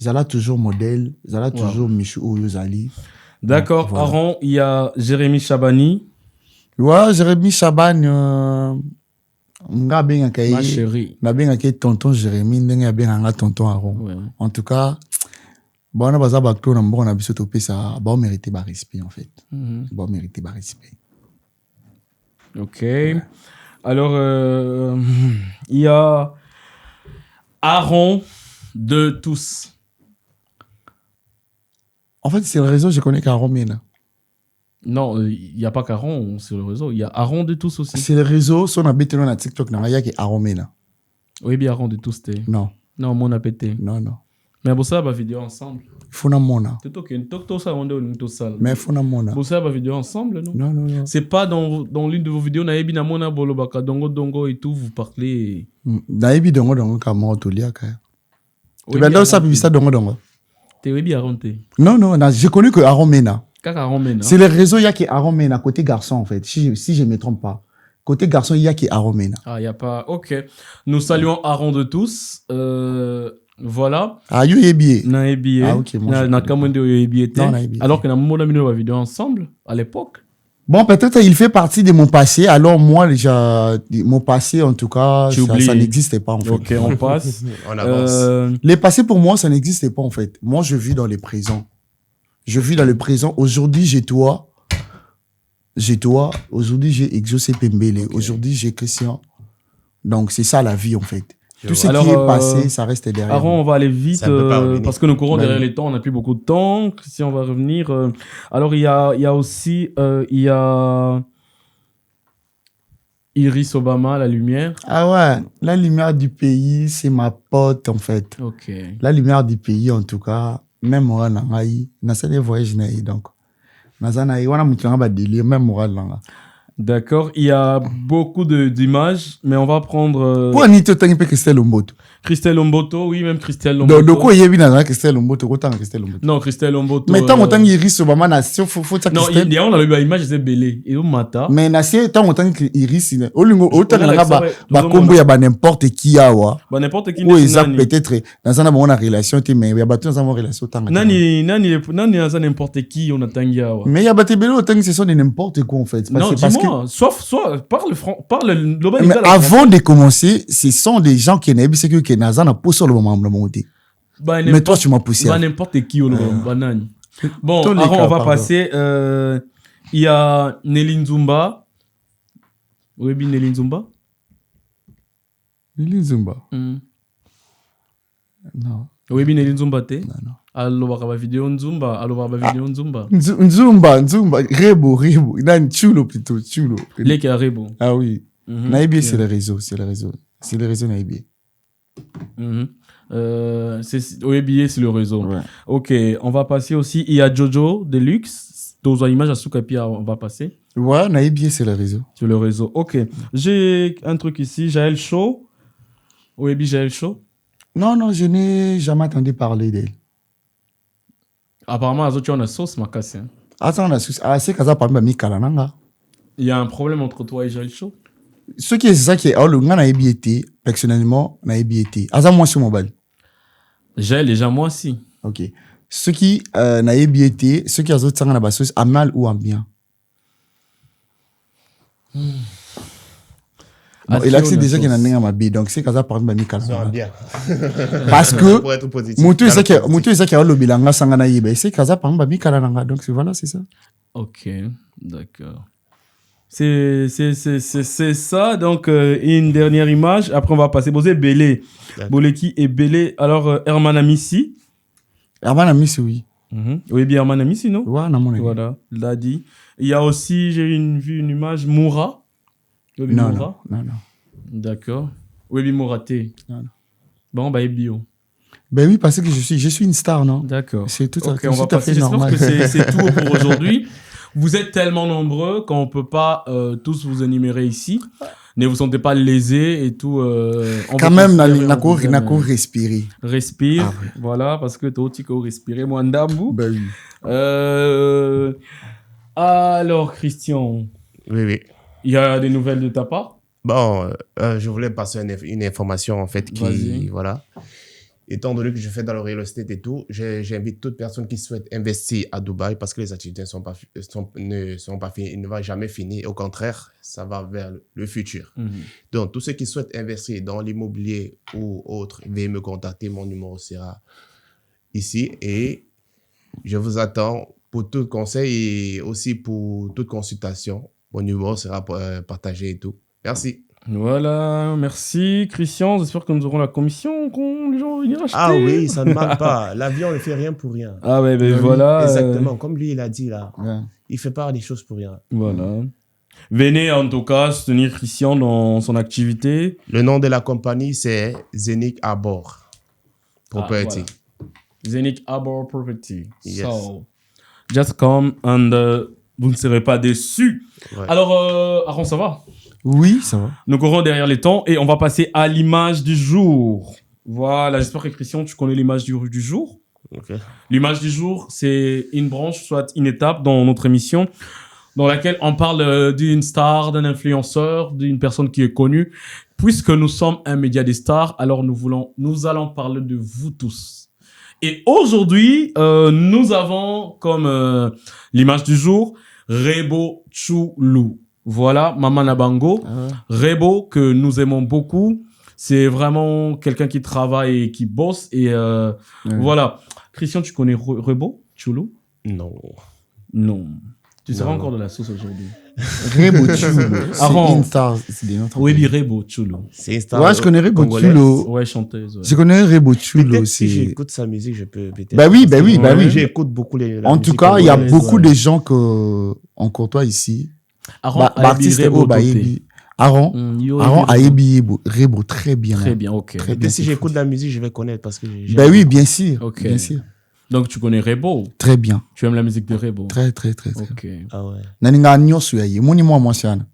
zala toujours modèle, zala toujours Michou yo zali. D'accord, voilà. Aaron, il y a Jérémy Chabani. Ouais, Jérémy Chabani, nga benga kay. Ma chérie. Na benga kay tonton Jérémy, ndenga benga nga tonton Aaron. Ouais. En tout cas, bon, on a baza bakto na mbona na biso topé ça, ba mériter ba respect en fait. Ba mériter ba respect. Ok. Ouais. Alors, il y a Aaron de tous. En fait, c'est le réseau, je connais qu'Aaron Mena. Non, il n'y a pas qu'Aaron sur le réseau. Il y a Aaron de tous aussi. C'est le réseau, son habité dans TikTok, il y a Aaron Mena. Oui, bien Aaron de tous, t'es. Non. Non, mon appétit. Non, non. Mais pour ça, on va vidéo ensemble. Funa mona. Mais funa mona. Pour ça, on va vidéo ensemble, non? Non, non, non. C'est pas dans l'une de vos vidéos, naebi na mona bolo baka dongo dongo et tout, vous parlez. Naebi dongo dongo kama otolia kaya. Tu vas dans ça publicité dongo dongo. T'es bien Aaron t'es. Non, non, je connais que Aaron Mena. Aaron Mena. C'est le réseau, il y a qui Aaron Mena, côté garçon en fait, si je me trompe pas. Côté garçon, il y a qui Aaron Mena. Ah, il y a pas. Ok. Nous saluons Aaron de tous. Voilà. Ah, you ebié. Na ebié. Ah, ok. Na kamonde yo ebié. Alors que na mona mino va vidéo ensemble à l'époque. Bon, peut-être il fait partie de mon passé. Alors moi, déjà, mon passé, en tout cas, ça n'existait pas en fait. Ok, on passe. On avance. Les passés pour moi, ça n'existait pas en fait. Moi, je vis dans les présents. Je vis dans le présent. Aujourd'hui, j'ai toi. Aujourd'hui, j'ai Exaucé Pembele. Okay. Aujourd'hui, j'ai Christian. Donc, c'est ça la vie en fait. Tout ce qui est passé, ça reste derrière. Aaron, on va aller vite parce que nous courons derrière les temps, on n'a plus beaucoup de temps. Si on va revenir. Alors, il y a aussi Iris Obama, La Lumière. Ah ouais, La Lumière du pays, c'est ma pote en fait. Ok. La Lumière du pays, en tout cas, même moi, n'a pas de voyage, donc. Nazana, wana mutlanga ba délire, même moral langa. D'accord, il y a beaucoup d'images, mais on va prendre... Pour Anito, tu as Christelle Lomboto. Christelle Lomboto, oui, même Christelle Lomboto. Donc, quoi, il y a bien Christelle Lomboto, autant Christelle Lomboto. Non, Christelle Lomboto. Mais tant autant Iris Obama Nation, faut ça non, il y a on a l'image, c'est belé. Et au matin. Mais Nation, tant autant Iris, autant combo, il y a n'importe qui a wa. N'importe qui. Oui, ça peut-être dans un bon relation, mais il y a battu dans une relation. Nani, n'importe qui on a tangia wa. Mais il y a battu belé autant que ce sont des n'importe quoi en fait. Non, dis-moi, soit parle mais avant de commencer, ce sont des gens qui n'aiment pas que Nazan a poussé le moment de monter. Mais toi, tu m'as poussé. N'importe qui, banane. Bon, avant, on va passer. Il y a Nelly Nzumba. Oui, Nelly Nzumba. Nelly Nzumba. Non. Oui, Nelly Nzumba, t'es. Non. Allo bakaba vidéo Nzumba. Nzumba. Rebo. Non, Chulo plutôt. Chulo. Les qui a Rebo. Ah oui. Naïbi, c'est le réseau. C'est le réseau Naïbi. OEBA, c'est le réseau. Ouais. Ok, on va passer aussi. Il y a Jojo Deluxe. Dans une image à Soukapi, on va passer. Ouais, Naïbi, c'est le réseau. Sur le réseau. Ok. J'ai un truc ici. Jaël Show. OEBA Jaël Show. Non, je n'ai jamais entendu parler d'elle. Apparemment, tu as une sauce, ma casse. Attends, c'est que ça parle de Mikalananga. Il y a un problème entre toi et Jaël Show. Ce qui est ça qui est le gars Naïbi été personnellement Naïbi été. Moi sur mobile. Jaël déjà moi aussi. Ok. Ce qui Naïbi été, ce qui a autres sang na basse à mal ou en bien. Bon, il a déjà qu'il y a un ma bi donc c'est que ça parle de Mikalananga. Bien. Parce que pour être positif. Moutou est ça qui a le bilanga sangana yebe, c'est que ça parle de Mikalananga donc voilà, c'est ça. Ok, d'accord. C'est ça. Donc, une dernière image. Après, on va passer. Bosé Belé. Boleki et Belé. Alors, Herman Amissi. Herman Amissi, oui. Oui, bien Herman Amissi, non? Ouais, non, mon ami. Voilà, l'a dit. Il y a aussi, j'ai vu une image, Moura. Non. D'accord. Oui, Mouraté. Non. Bon, bah, bio. Ben oui, parce que je suis une star, non? D'accord. C'est tout à fait normal. J'espère que c'est tout pour aujourd'hui. Vous êtes tellement nombreux qu'on ne peut pas tous vous énumérer ici. Ne vous sentez pas lésés et tout. Quand même, n'a qu'à respirer. Respire, oui. Voilà, parce que toi, tu peux respirer. Moi, Ndabou. Ben oui. Alors, Christian. Oui. Il y a des nouvelles de ta part? Bon, je voulais passer une information, en fait, qui, voilà. Étant donné que je fais dans le real estate et tout, j'invite toute personne qui souhaite investir à Dubaï parce que les activités ne sont pas finies, ne vont jamais finir. Au contraire, ça va vers le futur. Donc, tous ceux qui souhaitent investir dans l'immobilier ou autre, veuillez me contacter. Mon numéro sera ici et je vous attends pour tout conseil et aussi pour toute consultation. Mon numéro sera partagé et tout. Merci. Voilà, merci Christian. J'espère que nous aurons la commission quand les gens vont venir acheter. Ah oui, ça ne manque pas. L'avion ne fait rien pour rien. Ah ouais, ben voilà. Exactement, comme lui il a dit là. Ouais. Il fait pas des choses pour rien. Voilà. Venez en tout cas soutenir Christian dans son activité. Le nom de la compagnie c'est Zenic Arbor Property. Voilà. Zenic Arbor Property. Yes. So, just come and vous ne serez pas déçus. Ouais. Alors, Aaron, ça va? Oui, ça va. Nous courons derrière les temps et on va passer à l'image du jour. Voilà, j'espère que Christian, tu connais l'image du jour. Okay. L'image du jour, c'est une branche, soit une étape dans notre émission, dans laquelle on parle d'une star, d'un influenceur, d'une personne qui est connue. Puisque nous sommes un média des stars, alors nous allons parler de vous tous. Et aujourd'hui, nous avons comme l'image du jour, Rebo Choulou. Voilà, Maman Nabango. Rebo, que nous aimons beaucoup. C'est vraiment quelqu'un qui travaille et qui bosse. Et voilà. Christian, tu connais Rebo Choulou? Non. Tu seras encore de la sauce aujourd'hui. Rebo Choulou. C'est une star. Oui, Rebo Choulou. C'est une star. Ouais, je connais Rebo Choulou. Ouais, chanteuse. Ouais. Je connais Rebo Choulou aussi. Si j'écoute sa musique, je peux peut-être. Bah oui. J'écoute beaucoup la en tout cas, il y a beaucoup de gens qu'on côtoie ici. Aaron Aïbi Rebo, très bien. Très bien, ok. Peut-être si j'écoute la musique, je vais connaître parce que oui, bien sûr. Okay. Bien sûr. Donc, tu connais Rebo? Très bien. Tu aimes la musique de Rebo? Très. Ok. Ah ouais. Nalinga nyosu ya ye. Moni moi siana.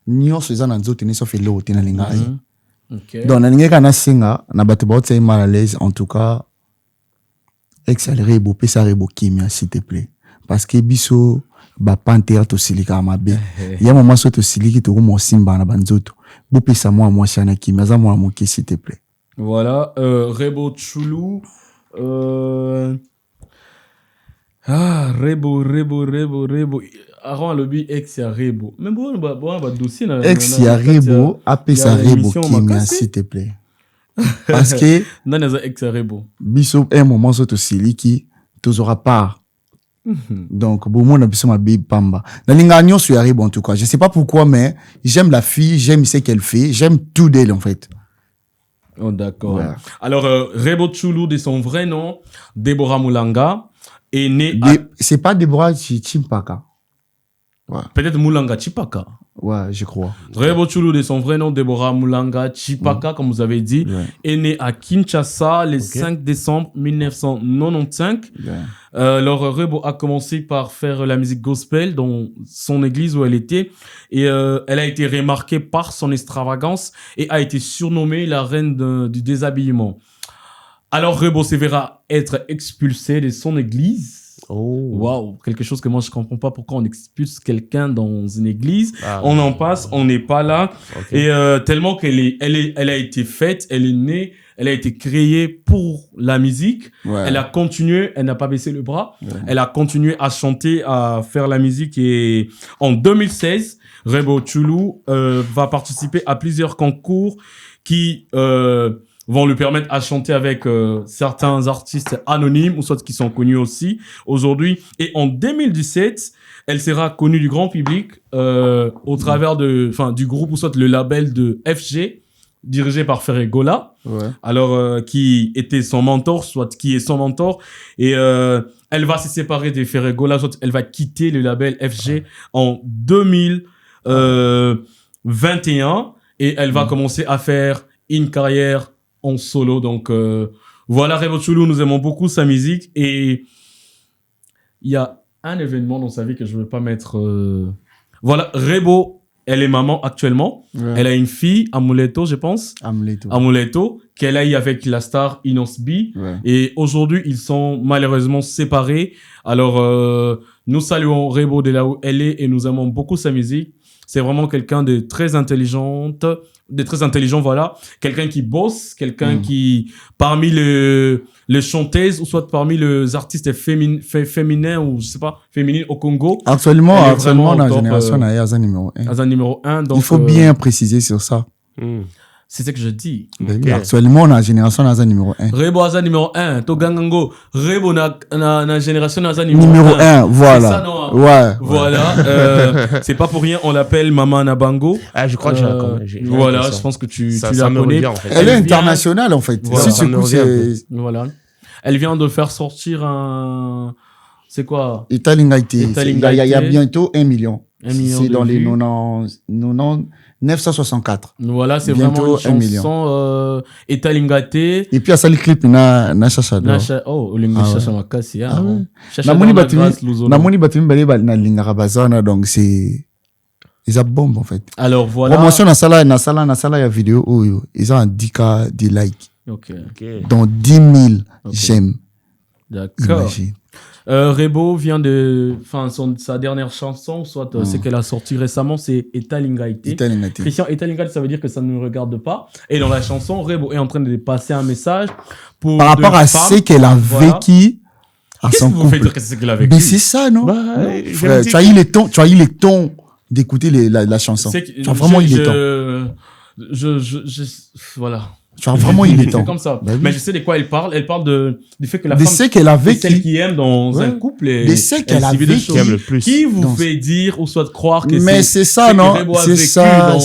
Nyosu eza na nzoto ni sauf lo te nalinga ye. Ok. Donc nalinga kana singa na bato ba otse mal à l'aise en tout cas. Excel Rebo pesa Rebo kimia s'il te plaît. Parce que biso ba panthère to silika mabe. Ya moment so to siliki to mo simba na banzoto. Bo pesa moi siana kimia za moi moki s'il te plaît. Voilà, Rebo Chulu. Rebo. Avant le bi ex ya Rebo. Mais bon, dossier ex ya Rebo, appelle ça Rebo Kimia, s'il te plaît. Parce que. Non, il y a ex ya Rebo. Biso, un moment, so to siliki, tu auras pas. Donc, bon, moi, on a besoin ma bébé pamba. Dans l'ingagnon sur Rebo, en tout cas. Je sais pas pourquoi, mais j'aime la fille, j'aime ce qu'elle fait, j'aime tout d'elle, en fait. Oh, d'accord. Ouais. Alors, Rebo Chulu, de son vrai nom, Deborah Moulanga, est née C'est pas Deborah Chimpaka. Ouais. Peut-être Moulanga Chipaka. Ouais, je crois. Rebo Chulu, de son vrai nom, Deborah Moulanga Chipaka, comme vous avez dit, est née à Kinshasa le 5 décembre 1995. Alors, Rebo a commencé par faire la musique gospel dans son église où elle était. Et elle a été remarquée par son extravagance et a été surnommée la reine du déshabillement. Alors, Rebo se verra être expulsée de son église. Oh. Waouh, quelque chose que moi je comprends pas pourquoi on expulse quelqu'un dans une église. On en passe, on n'est pas là. Et tellement qu'elle a été faite, elle est née, elle a été créée pour la musique. Elle a continué, elle n'a pas baissé le bras. Elle a continué à chanter, à faire la musique. Et en 2016, Rebo Chulu va participer à plusieurs concours qui vont lui permettre à chanter avec certains artistes anonymes ou soit qui sont connus aussi aujourd'hui. Et en 2017, elle sera connue du grand public au travers du groupe ou soit le label de FG, dirigé par Ferregola, alors qui était son mentor, soit qui est son mentor. Et elle va se séparer de Ferregola, soit elle va quitter le label FG en 2021 et elle va commencer à faire une carrière en solo. Donc voilà, Rebo Chulu, nous aimons beaucoup sa musique et il y a un événement dans sa vie que je ne veux pas mettre. Voilà, Rebo, elle est maman actuellement. Elle a une fille, Amuleto, je pense. Amuleto, qu'elle a eu avec la star Inos B. Et aujourd'hui, ils sont malheureusement séparés. Alors, nous saluons Rebo de là où elle est et nous aimons beaucoup sa musique. C'est vraiment quelqu'un de très intelligent, voilà. Quelqu'un qui bosse, quelqu'un qui, parmi les chanteuses, ou soit parmi les artistes féminins, ou je sais pas, féminines au Congo. Actuellement, dans la génération, il y a un numéro 1. Un numéro 1, donc. Il faut bien préciser sur ça. C'est ce que je dis. Actuellement, dans la génération, il y a un numéro 1. Rebo a un numéro 1. Togangango. Rebo na génération, il y a un numéro 1. Voilà. Ça, non? Ouais. Voilà. C'est pas pour rien, on l'appelle Maman Nabango. Ah, je crois que j'ai voilà, je pense que tu la connais. Revient, en fait. Elle est internationale, en fait. Voilà. Si tu écoutes, voilà. Elle vient de faire sortir un... C'est quoi? Italingaité. Il y a bientôt 1 million. C'est dans les 964. Voilà, c'est bientôt vraiment une chanson Etalingate. Et puis, il y a ça le clip, na chacha. Oh, le chacha makasi. Namoni batimi bale na lingara bazana, donc c'est... Ils ont bombe, en fait. Alors, voilà. Promotion na sala ya vidéo, ils ont un 10K de likes. Ok. Donc 10 000 j'aime. D'accord. Imagine. Rebo vient de, sa dernière chanson, soit ce qu'elle a sorti récemment, c'est Etalingaite. Christian, Etalingaite, ça veut dire que ça ne nous regarde pas. Et dans la chanson, Rebo est en train de passer un message pour par rapport à ce qu'elle a vécu à son couple. Qu'est-ce que vous faites dire que c'est ce qu'elle a vécu? Mais c'est ça, non? Frère, tu as eu les tons d'écouter la chanson. Tu as vraiment eu les tons. Voilà. Tu as vraiment eu les temps. C'est comme ça. Bah oui. Mais je sais de quoi elle parle. Elle parle du fait que la femme, c'est celle qui aime dans un couple et c'est qu'elle a vécu le plus. Qui vous fait dire ou soit croire que mais c'est ça, non? C'est ça,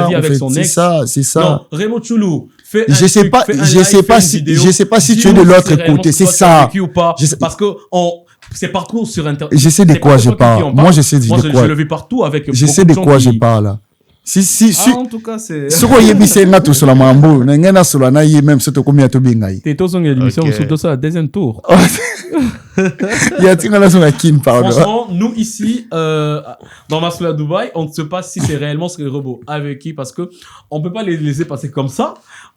avec son ex. C'est ça. Non, Rebo Chulu, je sais pas si tu es de l'autre côté. C'est ça. Parce que c'est partout sur Internet. Je sais de quoi je parle. Moi, je sais de quoi. Je le vis partout avec. Je sais de quoi je parle. En tout cas, c'est. Ce qu'on y est, c'est na tout sur la mambo. N'engena sur la naïe même c'est combien à tout bingaï. T'es tous en émission surtout ça deuxième tour. Il y a tu là sur la kin pardon. Franchement, nous ici dans Maslow à Dubaï, on ne sait pas si c'est réellement ce que Rebo a vécu parce que on peut pas les laisser passer comme ça.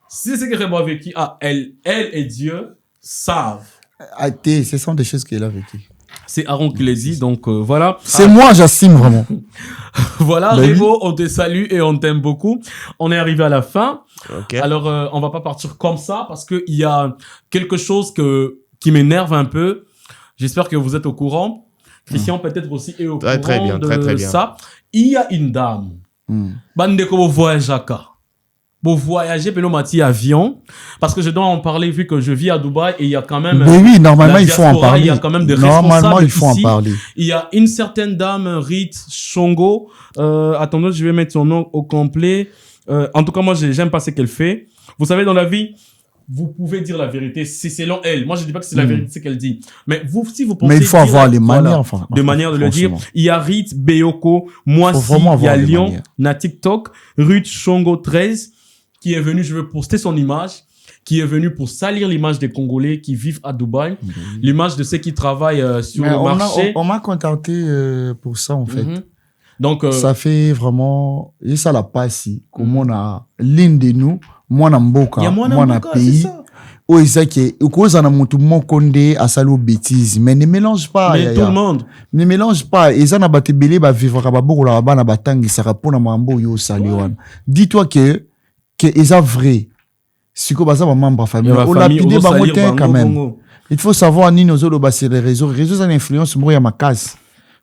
Si c'est que Rebo a vécu, elle et Dieu savent. Ce sont des choses qu'elle a vécues. C'est Aaron qui les dit, donc voilà. C'est moi, j'assume vraiment. Voilà, Rebo, on te salue et on t'aime beaucoup. On est arrivé à la fin. Okay. Alors, on va pas partir comme ça parce que il y a quelque chose qui m'énerve un peu. J'espère que vous êtes au courant. Christian peut-être aussi est au courant très bien, de très bien. ça. Il y a une dame. Bande ko voyage pour voyager pelo mati avion parce que je dois en parler vu que je vis à Dubaï et il y a quand même mais oui normalement il faut en parler. Il y a quand même des normalement il faut ici. en parler. Il y a une certaine dame Rit Shongo attendez je vais mettre son nom au complet en tout cas moi j'aime pas ce qu'elle fait. Vous savez dans la vie vous pouvez dire la vérité, c'est selon elle. Moi, je dis pas que c'est la vérité, ce qu'elle dit. Mais vous, si vous pensez... Mais il faut avoir les manières, enfin. De manière de le dire. Il y a Rit Beyoko, moi aussi, il y a Lyon, na TikTok, Ruth Shongo 13, qui est venu, je veux poster son image, qui est venu pour salir l'image des Congolais qui vivent à Dubaï, l'image de ceux qui travaillent sur le marché. On m'a contenté pour ça, en fait. Donc, ça fait vraiment... Et ça l'a pas si. Comme on a l'une de nous, moi na mboka, moi na pays. Oh, Isaac, cause on a mon tout mon condé à salo bêtises, mais ne mélange pas. Mais tout le monde. Ne mélange pas. Et ça n'a pas été belé, bah vivre à babou la bana batang, ça répond à mambo yo saliwan. Dis-toi que est vrai. Si quoi ça va membre famille. On l'a pidé bah motin quand même. Il faut savoir ni nos autres bah c'est les réseaux. Les réseaux ça influence moi ya ma casse.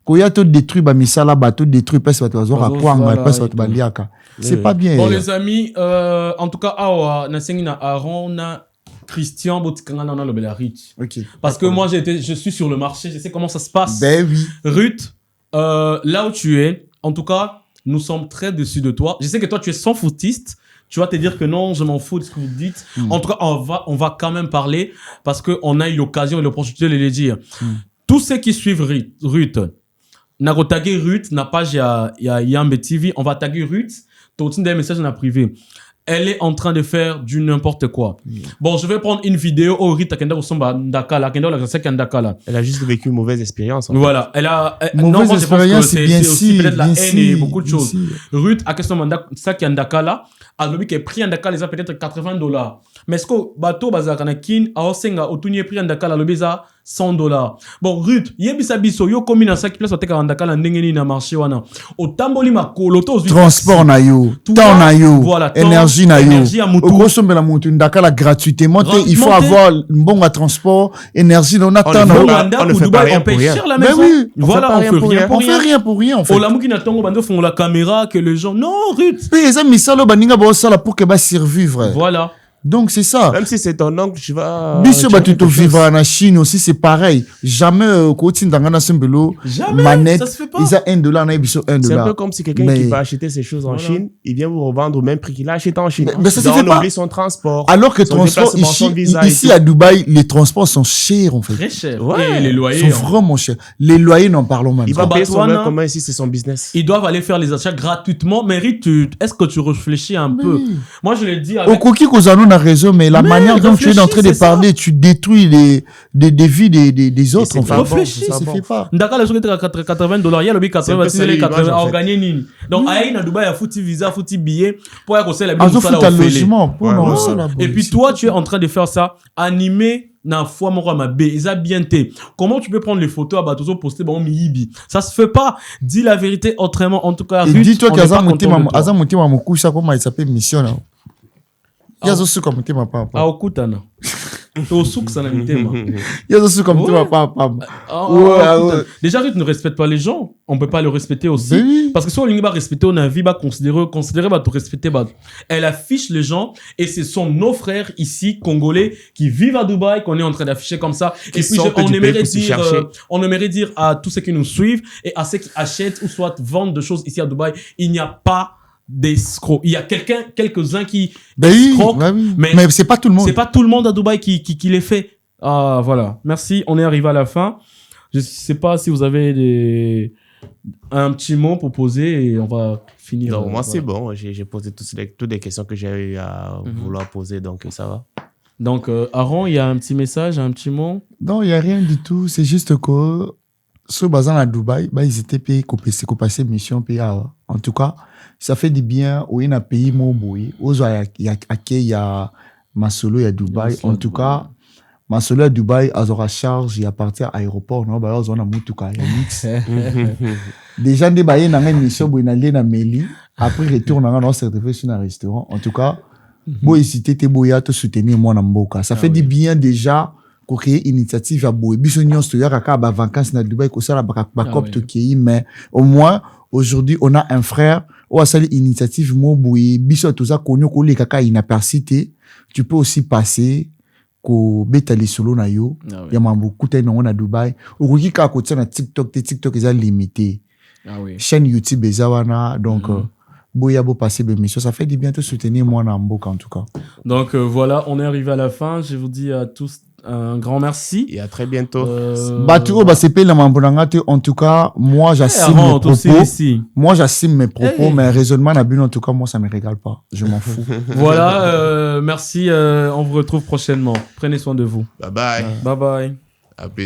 Quand il y a tout détruit bah misala bah tout détruit parce que tu vas voir à quoi parce que tu vas liaka. C'est pas bien. Bon les amis, en tout cas awa na sengi na Aaron na Christian Botikanga na le Belarich. OK. Parce que moi je suis sur le marché, je sais comment ça se passe. Ben oui. Ruth, là où tu es, en tout cas, nous sommes très dessus de toi. Je sais que toi tu es sans foutiste. Tu vas te dire que non, je m'en fous de ce que vous dites. En tout cas, on va quand même parler parce que on a eu l'occasion et l'opportunité de le dire. Tous ceux qui suivent Ruth, n'a pas tagué Ruth, n'a pas Yambe TV, on va taguer Ruth. T'as des messages dans la privée. Elle est en train de faire du n'importe quoi. Bon, je vais prendre une vidéo où Ruth Akenda ressemble à Ndakala. Elle a juste vécu une mauvaise expérience. Voilà. Elle a, mauvaise expérience, c'est aussi peut-être la haine et beaucoup de choses. Ruth, à question de Ndakala, a dit qu'elle pris Ndakala, les peut-être $80. Mais est-ce que bateau bazakanakin a osenga otunye pris Ndakala le beza $100. Bon, Ruth, yebisa biso yo komi na saki place oteka Ndakala ndengeni na marché wana. Otamboli makolo to transport na yo, temps na yo, voilà, énergie na yo. Okosombela mutu Ndakala gratuitement, il faut avoir un bon transport, énergie on attend on ne fait pas rien pour rien. Mais oui, voilà, on fait rien pour rien en fait. Olamuki na tongo bando font la caméra que les gens non, Ruth. Puis les amis salo baninga ba sala pour que ba survivre. Voilà. Donc c'est ça. Même si c'est ton oncle, tu vas. Biso ba tu vivre en Chine aussi, c'est pareil. Jamais côté d'angana sembelo manette. Ils a $1 na biso $1. C'est un peu comme si quelqu'un qui va acheter ses choses en Chine, il vient vous revendre au même prix qu'il a acheté en Chine. Mais ça se fait pas. Son transport. Alors que transport ici à Dubaï, les transports sont chers en fait. Très chers. Ouais. Et les loyers sont vraiment chers. Les loyers n'en parlons même pas. Il va payer son loyer comment ici c'est son business. Ils doivent aller faire les achats gratuitement. Mais est-ce que tu réfléchis un peu? Moi je le dis au coquille qu'on a un réseau mais la manière dont tu es en train de parler, tu détruis des vies des autres. Enfin, réfléchis, ça se fait pas. D'accord, les autres $80, il y a le billet 80, c'est les 80 à gagner nini. Donc, aïe, na Dubaï, il y a foutu visa, foutu billet, pour que c'est la bien logement. Et puis toi, tu es en train de faire ça, animé na foi mon ma b, ils a bien été. Comment tu peux prendre les photos à Batozo poster bon miyibi? Ça se fait pas. Dis la vérité autrement, en tout cas. Dis-toi qu'Azam Moutima Moukoucha, comment il s'appelle mission là? Yazo comme tema papa. Ah okutana. To suksana mitema. Yazo comme tema papa. Déjà Ruth ne respecte pas les gens, on peut pas le respecter aussi parce que si on ne va respecter on a vie va considérer va te respecter bah. Elle affiche les gens et ce sont nos frères ici congolais qui vivent à Dubaï qu'on est en train d'afficher comme ça et puis on aimerait dire à tous ceux qui nous suivent et à ceux qui achètent ou soit vendent de choses ici à Dubaï, il n'y a pas d'escrocs. Il y a quelques-uns qui escroquent, mais c'est pas tout le monde. C'est pas tout le monde à Dubaï qui les fait. Ah, voilà. Merci. On est arrivé à la fin. Je sais pas si vous avez un petit mot pour poser et on va finir. Donc, moi, c'est bon. J'ai posé toutes les questions que j'ai eu à vouloir poser, donc ça va. Donc, Aaron, il y a un petit message, un petit mot? Non, il n'y a rien du tout. C'est juste que, ceux basés à Dubaï, ils étaient payés pour passer mission payée. En tout cas, ça fait du bien. Où il y a un pays, il y a Masolo, il y a Dubaï. En tout cas, Masolo à Dubaï, ils auront charge, il y a partir à l'aéroport, non, bah, ils ont un moutuka, il y a mix. Déjà, des bails, dans une mission, ils ont allé dans Meli. Après, retour dans un certificat sur un restaurant. En tout cas, boy, si t'étais boya, te soutenir moi dans Mboka. Ça fait du bien déjà, qu'on crée une initiative à boy. Bisognon, c'est à la vacances dans Dubaï, qu'on s'en a copte qui, mais au moins, aujourd'hui, on a un frère, ou à cette initiative, moi, boy, bisognon, tout ça, qu'on y a kaka inapercité, tu peux aussi passer, ko betali solo na yo ya mambo kuta no na Dubai okuki ka ko tsana TikTok eza limité chaîne YouTube ezawana donc boya bo passer l'émission ça fait du bien de soutenir moi na mboka en tout cas donc voilà on est arrivé à la fin je vous dis à tous un grand merci et à très bientôt. En tout cas, moi j'assume mes propos. Moi j'assume mes propos, mais raisonnement n'a en tout cas moi ça me régale pas. Je m'en fous. Voilà, merci. On vous retrouve prochainement. Prenez soin de vous. Bye bye. Bye bye. À plus.